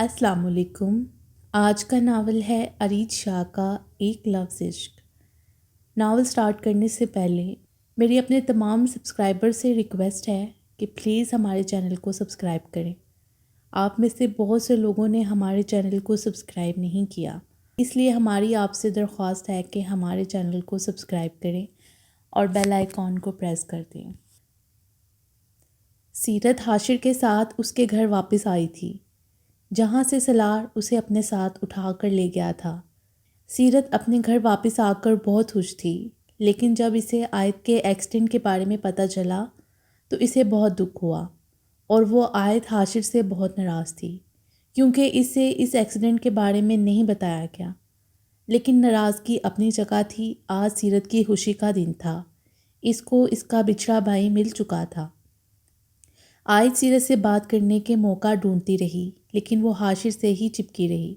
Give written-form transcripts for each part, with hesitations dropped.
السلام علیکم۔ آج کا ناول ہے ارید شاہ کا ایک لفظ عشق۔ ناول سٹارٹ کرنے سے پہلے میری اپنے تمام سبسکرائبر سے ریکویسٹ ہے کہ پلیز ہمارے چینل کو سبسکرائب کریں۔ آپ میں سے بہت سے لوگوں نے ہمارے چینل کو سبسکرائب نہیں کیا، اس لیے ہماری آپ سے درخواست ہے کہ ہمارے چینل کو سبسکرائب کریں اور بیل آئیکن کو پریس کر دیں۔ سیرت حاشر کے ساتھ اس کے گھر واپس آئی تھی، جہاں سے سالار اسے اپنے ساتھ اٹھا کر لے گیا تھا۔ سیرت اپنے گھر واپس آ کر بہت خوش تھی، لیکن جب اسے آیت کے ایکسیڈنٹ کے بارے میں پتہ چلا تو اسے بہت دکھ ہوا، اور وہ آیت حاشر سے بہت ناراض تھی کیونکہ اسے اس ایکسیڈنٹ کے بارے میں نہیں بتایا گیا۔ لیکن ناراضگی اپنی جگہ تھی، آج سیرت کی خوشی کا دن تھا، اس کو اس کا بچھڑا بھائی مل چکا تھا۔ آیت سیرت سے بات کرنے کے موقع ڈھونڈتی رہی، لیکن وہ حاشر سے ہی چپکی رہی۔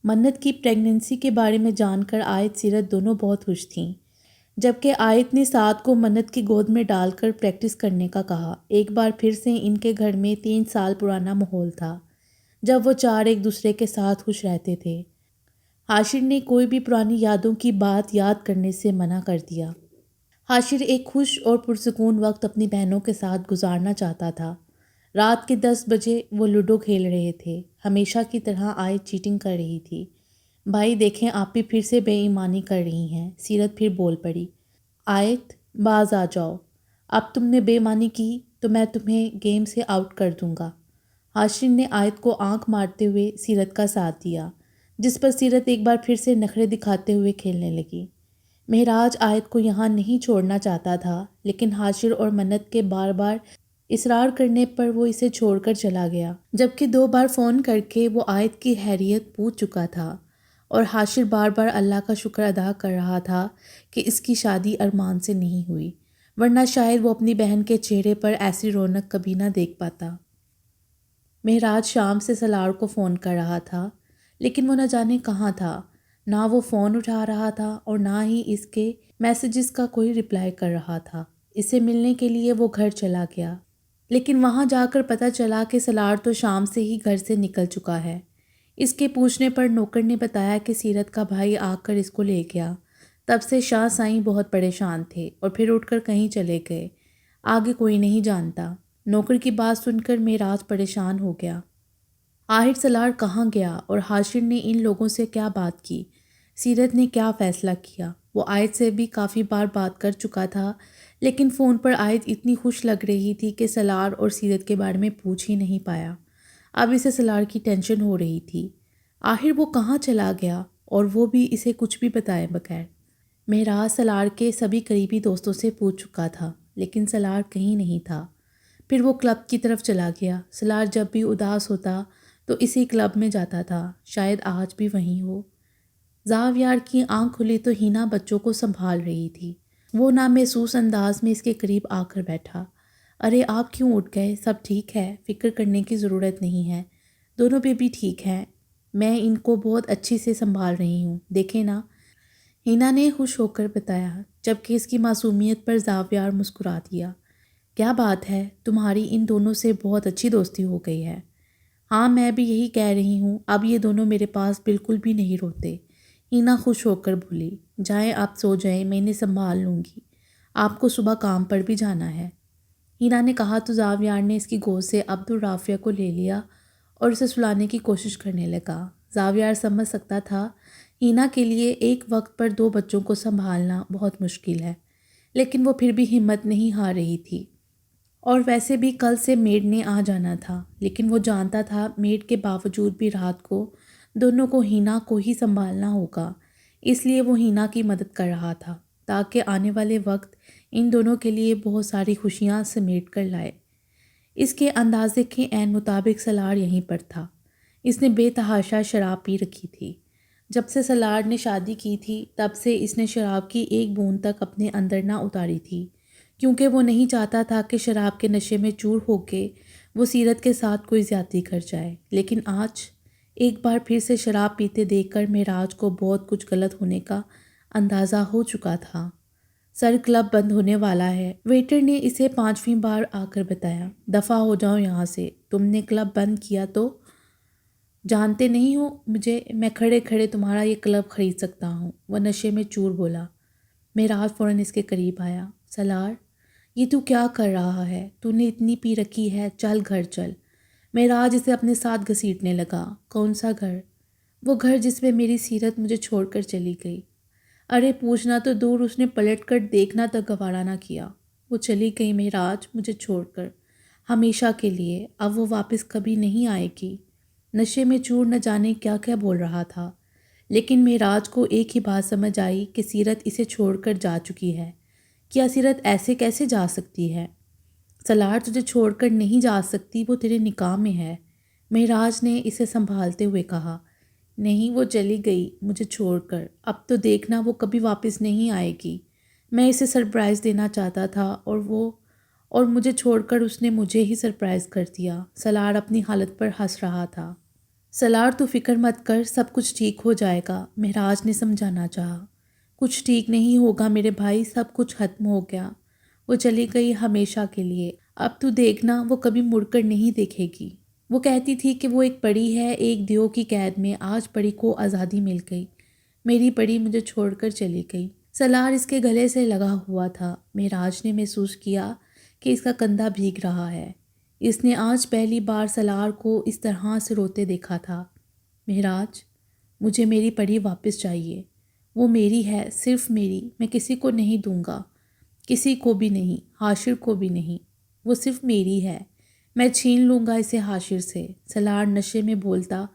منت کی پریگننسی کے بارے میں جان کر آیت سیرت دونوں بہت خوش تھیں، جبکہ آیت نے سعد کو منت کی گود میں ڈال کر پریکٹس کرنے کا کہا۔ ایک بار پھر سے ان کے گھر میں 3 سال پرانا ماحول تھا، جب وہ چار ایک دوسرے کے ساتھ خوش رہتے تھے۔ حاشر نے کوئی بھی پرانی یادوں کی بات یاد کرنے سے منع کر دیا۔ حاشر ایک خوش اور پرسکون وقت اپنی بہنوں کے ساتھ گزارنا چاہتا تھا۔ رات کے 10 بجے وہ لوڈو کھیل رہے تھے۔ ہمیشہ کی طرح آیت چیٹنگ کر رہی تھی۔ بھائی دیکھیں، آپ بھی پھر سے بے ایمانی کر رہی ہیں۔ سیرت پھر بول پڑی، آیت باز آ جاؤ، اب تم نے بے ایمانی کی تو میں تمہیں گیم سے آؤٹ کر دوں گا۔ حاشر نے آیت کو آنکھ مارتے ہوئے سیرت کا ساتھ دیا، جس پر سیرت ایک بار پھر سے نخرے دکھاتے ہوئے کھیلنے لگی۔ مہراج آیت کو یہاں نہیں چھوڑنا چاہتا تھا، لیکن حاشر اور منت کے بار بار اصرار کرنے پر وہ اسے چھوڑ کر چلا گیا، جبکہ 2 بار فون کر کے وہ آیت کی خیریت پوچھ چکا تھا، اور حاشر بار بار اللہ کا شکر ادا کر رہا تھا کہ اس کی شادی ارمان سے نہیں ہوئی، ورنہ شاید وہ اپنی بہن کے چہرے پر ایسی رونق کبھی نہ دیکھ پاتا۔ مہراج شام سے سالار کو فون کر رہا تھا، لیکن وہ نہ جانے کہاں تھا۔ نہ وہ فون اٹھا رہا تھا اور نہ ہی اس کے میسیجز کا کوئی رپلائی کر رہا تھا۔ اسے ملنے کے لیے وہ گھر چلا گیا، لیکن وہاں جا کر پتہ چلا کہ سالار تو شام سے ہی گھر سے نکل چکا ہے۔ اس کے پوچھنے پر نوکر نے بتایا کہ سیرت کا بھائی آ کر اس کو لے گیا۔ تب سے شاہ سائیں بہت پریشان تھے اور پھر اٹھ کر کہیں چلے گئے، آگے کوئی نہیں جانتا۔ نوکر کی بات سن کر معراج پریشان ہو گیا۔ آخر سالار کہاں گیا اور حاشر نے ان لوگوں سے کیا بات کی؟ سیرت نے کیا فیصلہ کیا؟ وہ آیت سے بھی کافی بار بات کر چکا تھا، لیکن فون پر آیت اتنی خوش لگ رہی تھی کہ سالار اور سیرت کے بارے میں پوچھ ہی نہیں پایا۔ اب اسے سالار کی ٹینشن ہو رہی تھی۔ آخر وہ کہاں چلا گیا، اور وہ بھی اسے کچھ بھی بتائے بغیر؟ مہراج سالار کے سبھی قریبی دوستوں سے پوچھ چکا تھا، لیکن سالار کہیں نہیں تھا۔ پھر وہ کلب کی طرف چلا گیا۔ سالار جب بھی اداس ہوتا تو اسی کلب میں جاتا تھا، شاید آج بھی وہیں ہو۔ زاویار کی آنکھ کھلی تو ہینا بچوں کو سنبھال رہی تھی۔ وہ نامحسوس انداز میں اس کے قریب آ کر بیٹھا۔ ارے آپ کیوں اٹھ گئے؟ سب ٹھیک ہے، فکر کرنے کی ضرورت نہیں ہے، دونوں بیبی ٹھیک ہیں، میں ان کو بہت اچھی سے سنبھال رہی ہوں، دیکھیں نا، ہینا نے خوش ہو کر بتایا، جبکہ اس کی معصومیت پر زاویار مسکرا دیا۔ کیا بات ہے، تمہاری ان دونوں سے بہت اچھی دوستی ہو گئی ہے۔ ہاں میں بھی یہی کہہ رہی ہوں، اب یہ دونوں میرے پاس بالکل بھی نہیں روتے۔ ہینا خوش ہو کر بولی، جائیں آپ سو جائیں، میں انہیں سنبھال لوں گی، آپ کو صبح کام پر بھی جانا ہے۔ ہینا نے کہا تو زاویار نے اس کی گود سے عبدالرافیہ کو لے لیا اور اسے سلانے کی کوشش کرنے لگا۔ زاویار سمجھ سکتا تھا ہینا کے لیے ایک وقت پر 2 بچوں کو سنبھالنا بہت مشکل ہے، لیکن وہ پھر بھی ہمت نہیں ہار رہی تھی۔ اور ویسے بھی کل سے میڈ نے آ جانا تھا، لیکن وہ جانتا تھا میڈ کے باوجود بھی رات کو دونوں کو ہینا کو ہی سنبھالنا ہوگا، اس لیے وہ ہینا کی مدد کر رہا تھا تاکہ آنے والے وقت ان دونوں کے لیے بہت ساری خوشیاں سمیٹ کر لائے۔ اس کے اندازے کے عین مطابق سالار یہیں پر تھا۔ اس نے بے تحاشا شراب پی رکھی تھی۔ جب سے سالار نے شادی کی تھی تب سے اس نے شراب کی ایک بوند تک اپنے اندر نہ اتاری تھی، کیونکہ وہ نہیں چاہتا تھا کہ شراب کے نشے میں چور ہو کے وہ سیرت کے ساتھ کوئی زیادتی کر جائے۔ لیکن آج ایک بار پھر سے شراب پیتے دیکھ کر معراج کو بہت کچھ غلط ہونے کا اندازہ ہو چکا تھا۔ سر کلب بند ہونے والا ہے، ویٹر نے اسے 5ویں بار آ کر بتایا۔ دفع ہو جاؤ یہاں سے، تم نے کلب بند کیا تو جانتے نہیں ہو مجھے، میں کھڑے کھڑے تمہارا یہ کلب خرید سکتا ہوں، وہ نشے میں چور بولا۔ معراج فوراً اس کے قریب آیا۔ سالار، یہ تو کیا کر رہا ہے؟ تو نے اتنی پی رکھی ہے، چل گھر چل۔ معراج اسے اپنے ساتھ گھسیٹنے لگا۔ کون سا گھر؟ وہ گھر جس میں میری سیرت مجھے چھوڑ کر چلی گئی۔ ارے پوچھنا تو دور، اس نے پلٹ کر دیکھنا تک گوارا نہ کیا۔ وہ چلی گئی معراج، مجھے چھوڑ کر، ہمیشہ کے لیے۔ اب وہ واپس کبھی نہیں آئے گی۔ نشے میں چور نہ جانے کیا کیا بول رہا تھا، لیکن معراج کو ایک ہی بات سمجھ آئی کہ سیرت اسے چھوڑ کر جا چکی ہے۔ کیا سیرت ایسے کیسے جا سکتی ہے؟ سالار، تجھے چھوڑ کر نہیں جا سکتی، وہ تیرے نکاح میں ہے، معراج نے اسے سنبھالتے ہوئے کہا۔ نہیں، وہ چلی گئی مجھے چھوڑ کر، اب تو دیکھنا وہ کبھی واپس نہیں آئے گی۔ میں اسے سرپرائز دینا چاہتا تھا اور مجھے چھوڑ کر اس نے مجھے ہی سرپرائز کر دیا۔ سالار اپنی حالت پر ہنس رہا تھا۔ سالار، تو فکر مت کر، سب کچھ ٹھیک ہو جائے گا، معراج نے سمجھانا چاہا۔ کچھ ٹھیک نہیں ہوگا میرے بھائی، سب کچھ ختم ہو گیا، وہ چلی گئی ہمیشہ کے لیے، اب تو دیکھنا وہ کبھی مڑ کر نہیں دیکھے گی۔ وہ کہتی تھی کہ وہ ایک پری ہے، ایک دیو کی قید میں، آج پری کو آزادی مل گئی، میری پری مجھے چھوڑ کر چلی گئی۔ سالار اس کے گلے سے لگا ہوا تھا۔ معراج نے محسوس کیا کہ اس کا کندھا بھیگ رہا ہے۔ اس نے آج پہلی بار سالار کو اس طرح سے روتے دیکھا تھا۔ معراج، مجھے میری پری واپس چاہیے، وہ میری ہے، صرف میری، میں کسی کو نہیں دوں گا، کسی کو بھی نہیں، حاشر کو بھی نہیں، وہ صرف میری ہے، میں چھین لوں گا اسے حاشر سے۔ سالار نشے میں بولتا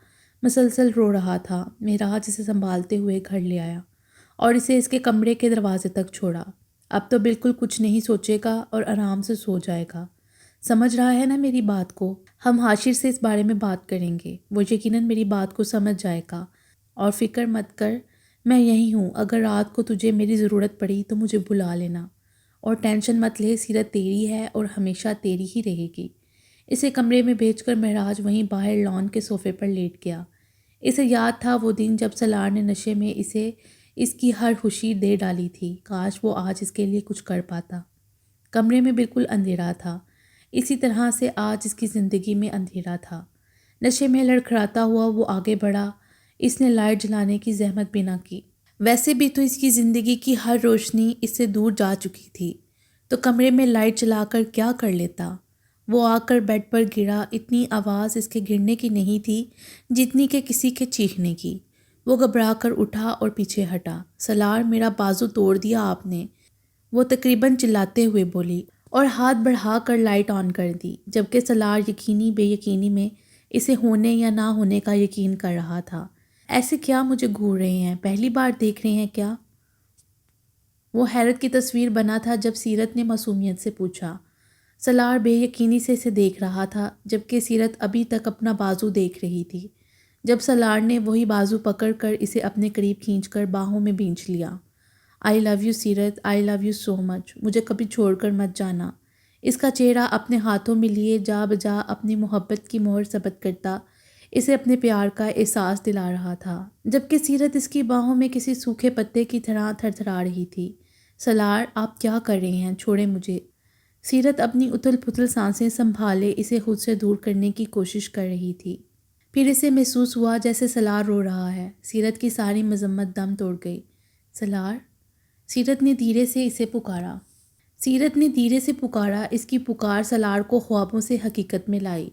مسلسل رو رہا تھا۔ معراج اسے سنبھالتے ہوئے گھر لے آیا اور اسے اس کے کمرے کے دروازے تک چھوڑا۔ اب تو بالکل کچھ نہیں سوچے گا اور آرام سے سو جائے گا، سمجھ رہا ہے نا میری بات کو؟ ہم حاشر سے اس بارے میں بات کریں گے، وہ یقیناً میری بات کو سمجھ جائے گا، اور فکر مت کر، میں یہی ہوں، اگر رات کو تجھے میری ضرورت پڑی تو مجھے بلا لینا، اور ٹینشن مت لے، سیرت تیری ہے اور ہمیشہ تیری ہی رہے گی۔ اسے کمرے میں بھیج کر معراج وہیں باہر لان کے صوفے پر لیٹ گیا۔ اسے یاد تھا وہ دن جب سالار نے نشے میں اسے اس کی ہر خوشی دے ڈالی تھی، کاش وہ آج اس کے لیے کچھ کر پاتا۔ کمرے میں بالکل اندھیرا تھا، اسی طرح سے آج اس کی زندگی میں اندھیرا تھا۔ نشے میں لڑکھڑاتا ہوا وہ آگے بڑھا، اس نے لائٹ جلانے کی زحمت بھی نہ کی۔ ویسے بھی تو اس کی زندگی کی ہر روشنی اس سے دور جا چکی تھی، تو کمرے میں لائٹ جلا کر کیا کر لیتا؟ وہ آ کر بیڈ پر گرا، اتنی آواز اس کے گرنے کی نہیں تھی جتنی کہ کسی کے چیخنے کی۔ وہ گھبرا کر اٹھا اور پیچھے ہٹا۔ سالار، میرا بازو توڑ دیا آپ نے، وہ تقریباً چلاتے ہوئے بولی، اور ہاتھ بڑھا کر لائٹ آن کر دی، جبکہ سالار یقینی بے یقینی میں اسے ہونے یا نہ ہونے کا یقین کر رہا تھا۔ ایسے کیا مجھے گھور رہے ہیں؟ پہلی بار دیکھ رہے ہیں کیا؟ وہ حیرت کی تصویر بنا تھا جب سیرت نے معصومیت سے پوچھا۔ سالار بے یقینی سے اسے دیکھ رہا تھا، جبکہ سیرت ابھی تک اپنا بازو دیکھ رہی تھی۔ جب سالار نے وہی بازو پکڑ کر اسے اپنے قریب کھینچ کر باہوں میں بھینچ لیا۔ آئی لو یو سیرت، آئی لو یو سو مچ، مجھے کبھی چھوڑ کر مت جانا۔ اس کا چہرہ اپنے ہاتھوں میں لیے جا بجا اپنی محبت کی مہر ثبت کرتا اسے اپنے پیار کا احساس دلا رہا تھا، جبکہ سیرت اس کی باہوں میں کسی سوکھے پتے کی طرح تھر تھرا رہی تھی۔ سالار، آپ کیا کر رہے ہیں؟ چھوڑیں مجھے۔ سیرت اپنی اتھل پھتل سانسیں سنبھالے اسے خود سے دور کرنے کی کوشش کر رہی تھی۔ پھر اسے محسوس ہوا جیسے سالار رو رہا ہے۔ سیرت کی ساری مذمت دم توڑ گئی۔ سالار، سیرت نے دھیرے سے اسے پکارا۔ اس کی پکار سالار کو خوابوں سے حقیقت میں لائی۔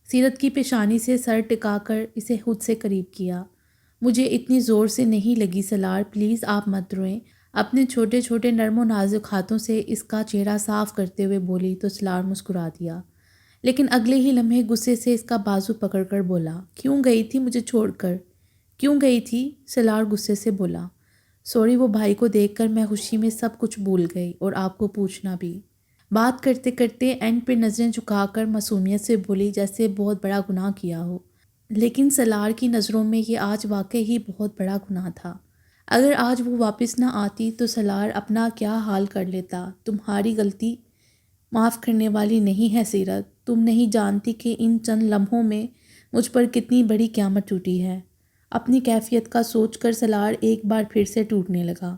سیرت کی پیشانی سے سر ٹکا کر اسے خود سے قریب کیا۔ مجھے اتنی زور سے نہیں لگی سالار، پلیز آپ مت روئیں، اپنے چھوٹے چھوٹے نرم و نازک ہاتھوں سے اس کا چہرہ صاف کرتے ہوئے بولی تو سالار مسکرا دیا، لیکن اگلے ہی لمحے غصے سے اس کا بازو پکڑ کر بولا، کیوں گئی تھی مجھے چھوڑ کر؟ کیوں گئی تھی؟ سالار غصے سے بولا، سوری، وہ بھائی کو دیکھ کر میں خوشی میں سب کچھ بھول گئی، اور آپ کو پوچھنا بھی۔ بات کرتے کرتے اینڈ پہ نظریں جھکا کر معصومیت سے بولی جیسے بہت بڑا گناہ کیا ہو، لیکن سالار کی نظروں میں یہ آج واقعی ہی بہت بڑا گناہ تھا۔ اگر آج وہ واپس نہ آتی تو سالار اپنا کیا حال کر لیتا۔ تمہاری غلطی معاف کرنے والی نہیں ہے سیرت، تم نہیں جانتی کہ ان چند لمحوں میں مجھ پر کتنی بڑی قیامت ٹوٹی ہے۔ اپنی کیفیت کا سوچ کر سالار ایک بار پھر سے ٹوٹنے لگا۔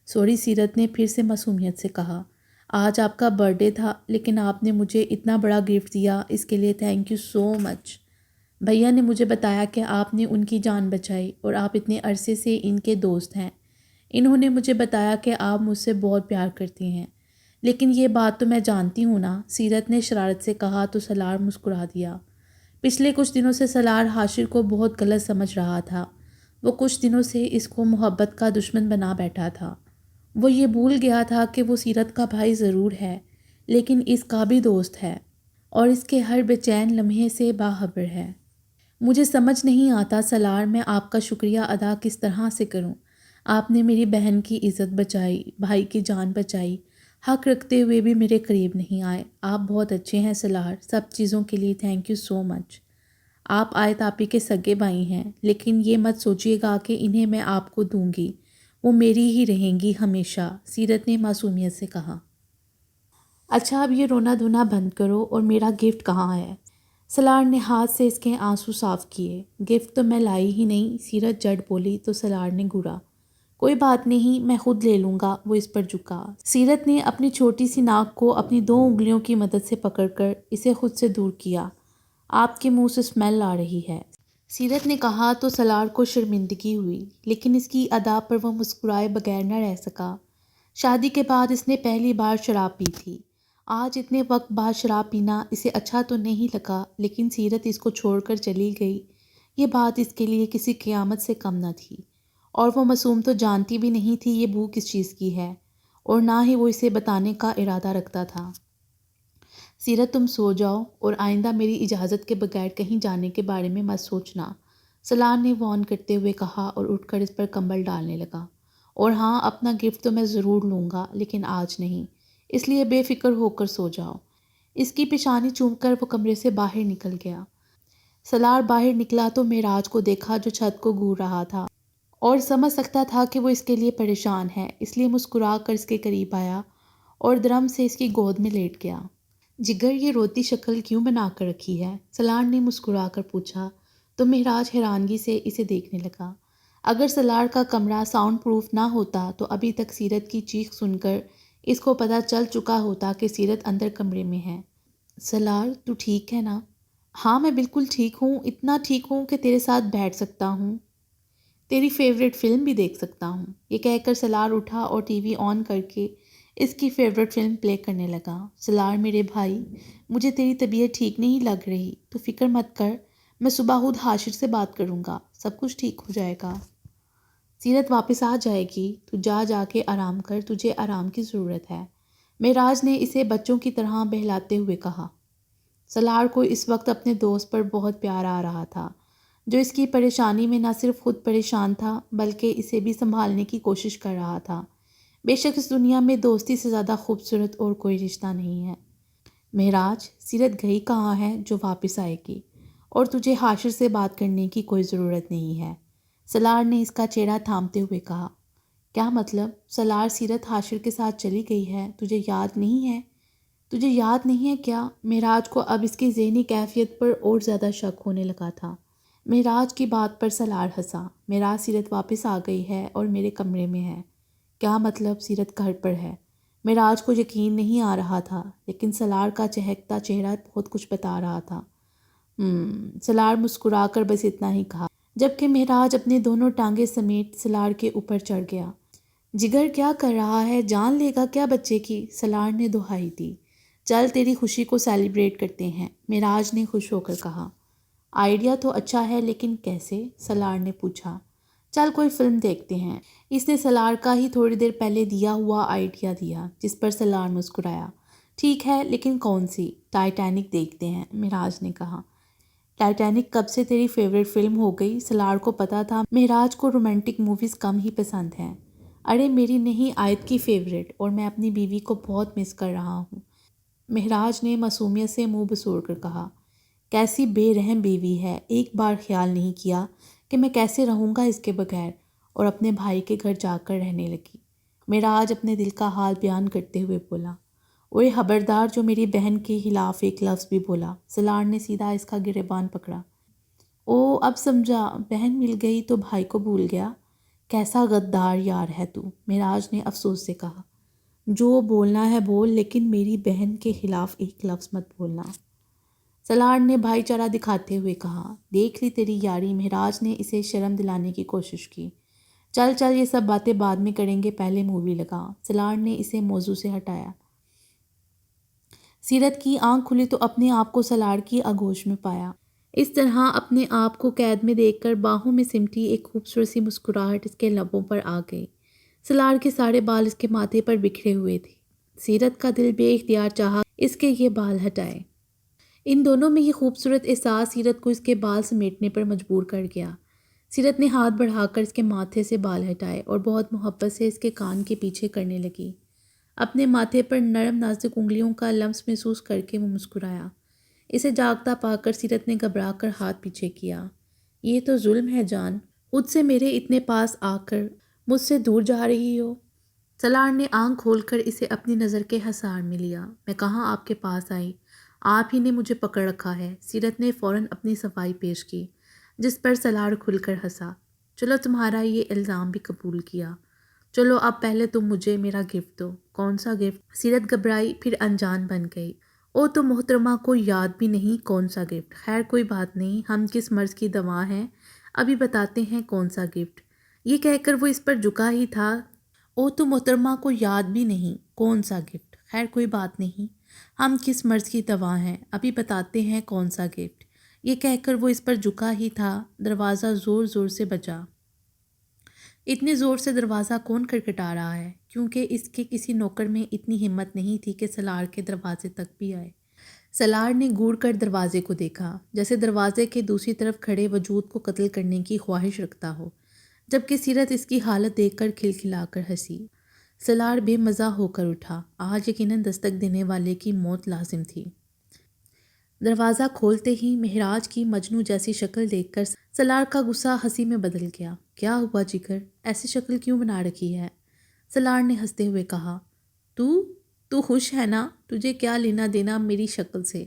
سوری، سیرت نے پھر سے معصومیت سے کہا، آج آپ کا برتھ ڈے تھا، لیکن آپ نے مجھے اتنا بڑا گفٹ دیا، اس کے لیے تھینک یو سو مچ۔ بھیا نے مجھے بتایا کہ آپ نے ان کی جان بچائی اور آپ اتنے عرصے سے ان کے دوست ہیں۔ انہوں نے مجھے بتایا کہ آپ مجھ سے بہت پیار کرتی ہیں، لیکن یہ بات تو میں جانتی ہوں نا، سیرت نے شرارت سے کہا تو سلار مسکرا دیا۔ پچھلے کچھ دنوں سے سلار حاشر کو بہت غلط سمجھ رہا تھا۔ وہ کچھ دنوں سے اس کو محبت کا دشمن بنا بیٹھا تھا۔ وہ یہ بھول گیا تھا کہ وہ سیرت کا بھائی ضرور ہے، لیکن اس کا بھی دوست ہے اور اس کے ہر بے چین لمحے سے باخبر ہے۔ مجھے سمجھ نہیں آتا سلار، میں آپ کا شکریہ ادا کس طرح سے کروں۔ آپ نے میری بہن کی عزت بچائی، بھائی کی جان بچائی، حق رکھتے ہوئے بھی میرے قریب نہیں آئے۔ آپ بہت اچھے ہیں سلار، سب چیزوں کے لیے تھینک یو سو مچ۔ آپ آیت آپی کے سگے بھائی ہیں، لیکن یہ مت سوچیے گا کہ انہیں میں آپ کو دوں گی، وہ میری ہی رہیں گی ہمیشہ، سیرت نے معصومیت سے کہا۔ اچھا اب یہ رونا دھونا بند کرو اور میرا گفٹ کہاں ہے؟ سلار نے ہاتھ سے اس کے آنسو صاف کیے۔ گفٹ تو میں لائی ہی نہیں، سیرت جھٹ بولی تو سلار نے گھورا۔ کوئی بات نہیں، میں خود لے لوں گا، وہ اس پر جھکا۔ سیرت نے اپنی چھوٹی سی ناک کو اپنی 2 انگلیوں کی مدد سے پکڑ کر اسے خود سے دور کیا۔ آپ کے منہ سے اسمیل آ رہی ہے، سیرت نے کہا تو سلار کو شرمندگی ہوئی، لیکن اس کی ادا پر وہ مسکرائے بغیر نہ رہ سکا۔ شادی کے بعد اس نے پہلی بار شراب پی تھی۔ آج اتنے وقت بعد شراب پینا اسے اچھا تو نہیں لگا، لیکن سیرت اس کو چھوڑ کر چلی گئی، یہ بات اس کے لیے کسی قیامت سے کم نہ تھی۔ اور وہ معصوم تو جانتی بھی نہیں تھی یہ بو کس چیز کی ہے، اور نہ ہی وہ اسے بتانے کا ارادہ رکھتا تھا۔ سیرت تم سو جاؤ اور آئندہ میری اجازت کے بغیر کہیں جانے کے بارے میں مت سوچنا، سلار نے وارن کرتے ہوئے کہا اور اٹھ کر اس پر کمبل ڈالنے لگا۔ اور ہاں، اپنا گفٹ تو میں ضرور لوں گا، لیکن آج نہیں، اس لیے بے فکر ہو کر سو جاؤ۔ اس کی پیشانی چوم کر وہ کمرے سے باہر نکل گیا۔ سلار باہر نکلا تو معراج کو دیکھا جو چھت کو گھور رہا تھا، اور سمجھ سکتا تھا کہ وہ اس کے لیے پریشان ہے، اس لیے مسکرا کر اس کے قریب آیا اور درم سے اس کی گود میں لیٹ گیا۔ جگر یہ روتی شکل کیوں بنا کر رکھی ہے؟ سلار نے مسکرا کر پوچھا تو معراج حیرانگی سے اسے دیکھنے لگا۔ اگر سلار کا کمرہ ساؤنڈ پروف نہ ہوتا تو ابھی تک سیرت کی چیخ سن کر اس کو پتہ چل چکا ہوتا کہ سیرت اندر کمرے میں ہے۔ سلار، تو ٹھیک ہے نا؟ ہاں میں بالکل ٹھیک ہوں، اتنا ٹھیک ہوں کہ تیرے ساتھ بیٹھ سکتا ہوں، تیری فیوریٹ فلم بھی دیکھ سکتا ہوں۔ یہ کہہ کر سلار اٹھا اور ٹی وی آن کر کے اس کی فیوریٹ فلم پلے کرنے لگا۔ سلار میرے بھائی، مجھے تیری طبیعت ٹھیک نہیں لگ رہی، تو فکر مت کر، میں صبح خود حاشر سے بات کروں گا، سب کچھ ٹھیک ہو جائے گا۔ سیرت واپس آ جائے گی، تو جا کے آرام کر، تجھے آرام کی ضرورت ہے، معراج نے اسے بچوں کی طرح بہلاتے ہوئے کہا۔ سلار کو اس وقت اپنے دوست پر بہت پیار آ رہا تھا، جو اس کی پریشانی میں نہ صرف خود پریشان تھا بلکہ اسے بھی سنبھالنے کی کوشش کر رہا تھا۔ بے شک اس دنیا میں دوستی سے زیادہ خوبصورت اور کوئی رشتہ نہیں ہے۔ معراج، سیرت گئی کہاں ہے جو واپس آئے گی، اور تجھے حاشر سے بات کرنے کی کوئی ضرورت نہیں ہے، سلار نے اس کا چہرہ تھامتے ہوئے کہا۔ کیا مطلب؟ سلار، سیرت حاشر کے ساتھ چلی گئی ہے، تجھے یاد نہیں ہے؟ تجھے یاد نہیں ہے کیا؟ معراج کو اب اس کی ذہنی کیفیت پر اور زیادہ شک ہونے لگا تھا۔ معراج کی بات پر سلار ہنسا۔ معراج، سیرت واپس آ گئی ہے اور میرے کمرے میں ہے۔ کیا مطلب؟ سیرت گھر پر ہے؟ معراج کو یقین نہیں آ رہا تھا، لیکن سلار کا چہکتا چہرہ بہت کچھ بتا رہا تھا۔ سلار مسکرا کر بس اتنا ہی کہا، جبکہ معراج اپنے دونوں ٹانگیں سمیت سلار کے اوپر چڑھ گیا۔ جگر کیا کر رہا ہے؟ جان لے گا کیا بچے کی؟ سلار نے دہائی دی۔ چل تیری خوشی کو سیلیبریٹ کرتے ہیں، معراج نے خوش ہو کر کہا۔ آئیڈیا تو اچھا ہے، لیکن کیسے؟ سلار نے پوچھا۔ چل کوئی فلم دیکھتے ہیں، اس نے سلار کا ہی تھوڑی دیر پہلے دیا ہوا آئیڈیا دیا، جس پر سلار مسکرایا۔ ٹھیک ہے، لیکن کون سی؟ ٹائٹینک دیکھتے ہیں، معراج نے کہا۔ ٹائٹینک کب سے تیری فیوریٹ فلم ہو گئی؟ سلار کو پتا تھا معراج کو رومانٹک موویز کم ہی پسند ہیں۔ ارے میری نہیں، آیت کی فیوریٹ، اور میں اپنی بیوی کو بہت مس کر رہا ہوں، معراج نے معصومیت سے منہ بسوڑ کر کہا۔ کیسی بے رحم بیوی ہے، ایک بار خیال نہیں کیا کہ میں کیسے رہوں گا اس کے بغیر، اور اپنے بھائی کے گھر جا کر رہنے لگی۔ معراج اپنے دل کا حال بیان کرتے ہوئے بولا۔ اوئے خبردار جو میری بہن کے خلاف ایک لفظ بھی بولا، سلار نے سیدھا اس کا گریبان پکڑا۔ او اب سمجھا، بہن مل گئی تو بھائی کو بھول گیا، کیسا غدار یار ہے تو، معراج نے افسوس سے کہا۔ جو بولنا ہے بول، لیکن میری بہن کے خلاف ایک لفظ مت بولنا۔ سلار نے بھائی چارہ دکھاتے ہوئے کہا۔ دیکھ لی تیری یاری، مہراج نے اسے شرم دلانے کی کوشش کی۔ چل چل یہ سب باتیں بعد میں کریں گے، پہلے مووی لگا۔ سلار نے اسے موضوع سے ہٹایا۔ سیرت کی آنکھ کھلی تو اپنے آپ کو سلار کی آغوش میں پایا۔ اس طرح اپنے آپ کو قید میں دیکھ کر باہوں میں سمٹی ایک خوبصورت سی مسکراہٹ اس کے لبوں پر آ گئی۔ سلار کے سارے بال اس کے ماتھے پر بکھرے ہوئے تھے۔ سیرت کا دل بے اختیار چاہا اس کے یہ بال ہٹائے۔ ان دونوں میں یہ خوبصورت احساس سیرت کو اس کے بال سمیٹنے پر مجبور کر گیا۔ سیرت نے ہاتھ بڑھا کر اس کے ماتھے سے بال ہٹائے اور بہت محبت سے اس کے کان کے پیچھے کرنے لگی۔ اپنے ماتھے پر نرم نازک انگلیوں کا لمس محسوس کر کے وہ مسکرایا۔ اسے جاگتا پا کر سیرت نے گھبرا کر ہاتھ پیچھے کیا۔ یہ تو ظلم ہے جان، خود سے میرے اتنے پاس آ کر مجھ سے دور جا رہی ہو۔ سلار نے آنکھ کھول کر اسے اپنی نظر کے حصار میں لیا۔ میں کہاں آپ کے پاس آئی، آپ ہی نے مجھے پکڑ رکھا ہے۔ سیرت نے فوراً اپنی صفائی پیش کی، جس پر سلار کھل کر ہنسا۔ چلو تمہارا یہ الزام بھی قبول کیا، چلو اب پہلے تم مجھے میرا گفٹ دو۔ کون سا گفٹ؟ سیرت گھبرائی پھر انجان بن گئی۔ او تو محترمہ کو یاد بھی نہیں کون سا گفٹ۔ خیر کوئی بات نہیں، ہم کس مرض کی دوا ہیں، ابھی بتاتے ہیں کون سا گفٹ۔ یہ کہہ کر وہ اس پر جھکا ہی تھا۔ او تو محترمہ کو یاد بھی نہیں کون سا گفٹ۔ خیر کوئی بات نہیں، ہم کس مرض کی دوا ہیں، ابھی بتاتے ہیں کون سا گفٹ۔ یہ کہہ کر وہ اس پر جھکا ہی تھا۔ دروازہ زور زور سے بجا۔ اتنے زور سے دروازہ کون کھٹکھٹا رہا ہے؟ کیونکہ اس کے کسی نوکر میں اتنی ہمت نہیں تھی کہ سلار کے دروازے تک بھی آئے۔ سلار نے گھور کر دروازے کو دیکھا، جیسے دروازے کے دوسری طرف کھڑے وجود کو قتل کرنے کی خواہش رکھتا ہو، جبکہ سیرت اس کی حالت دیکھ کر کھلکھلا کر ہنسی۔ سلار بے مزہ ہو کر اٹھا۔ آج یقیناً دستک دینے والے کی موت لازم تھی۔ دروازہ کھولتے ہی مہراج کی مجنوں جیسی شکل دیکھ کر سلار کا غصہ ہنسی میں بدل گیا۔ کیا ہوا جگر، ایسی شکل کیوں بنا رکھی ہے؟ سلار نے ہنستے ہوئے کہا۔ تو خوش ہے نا؟ تجھے کیا لینا دینا میری شکل سے؟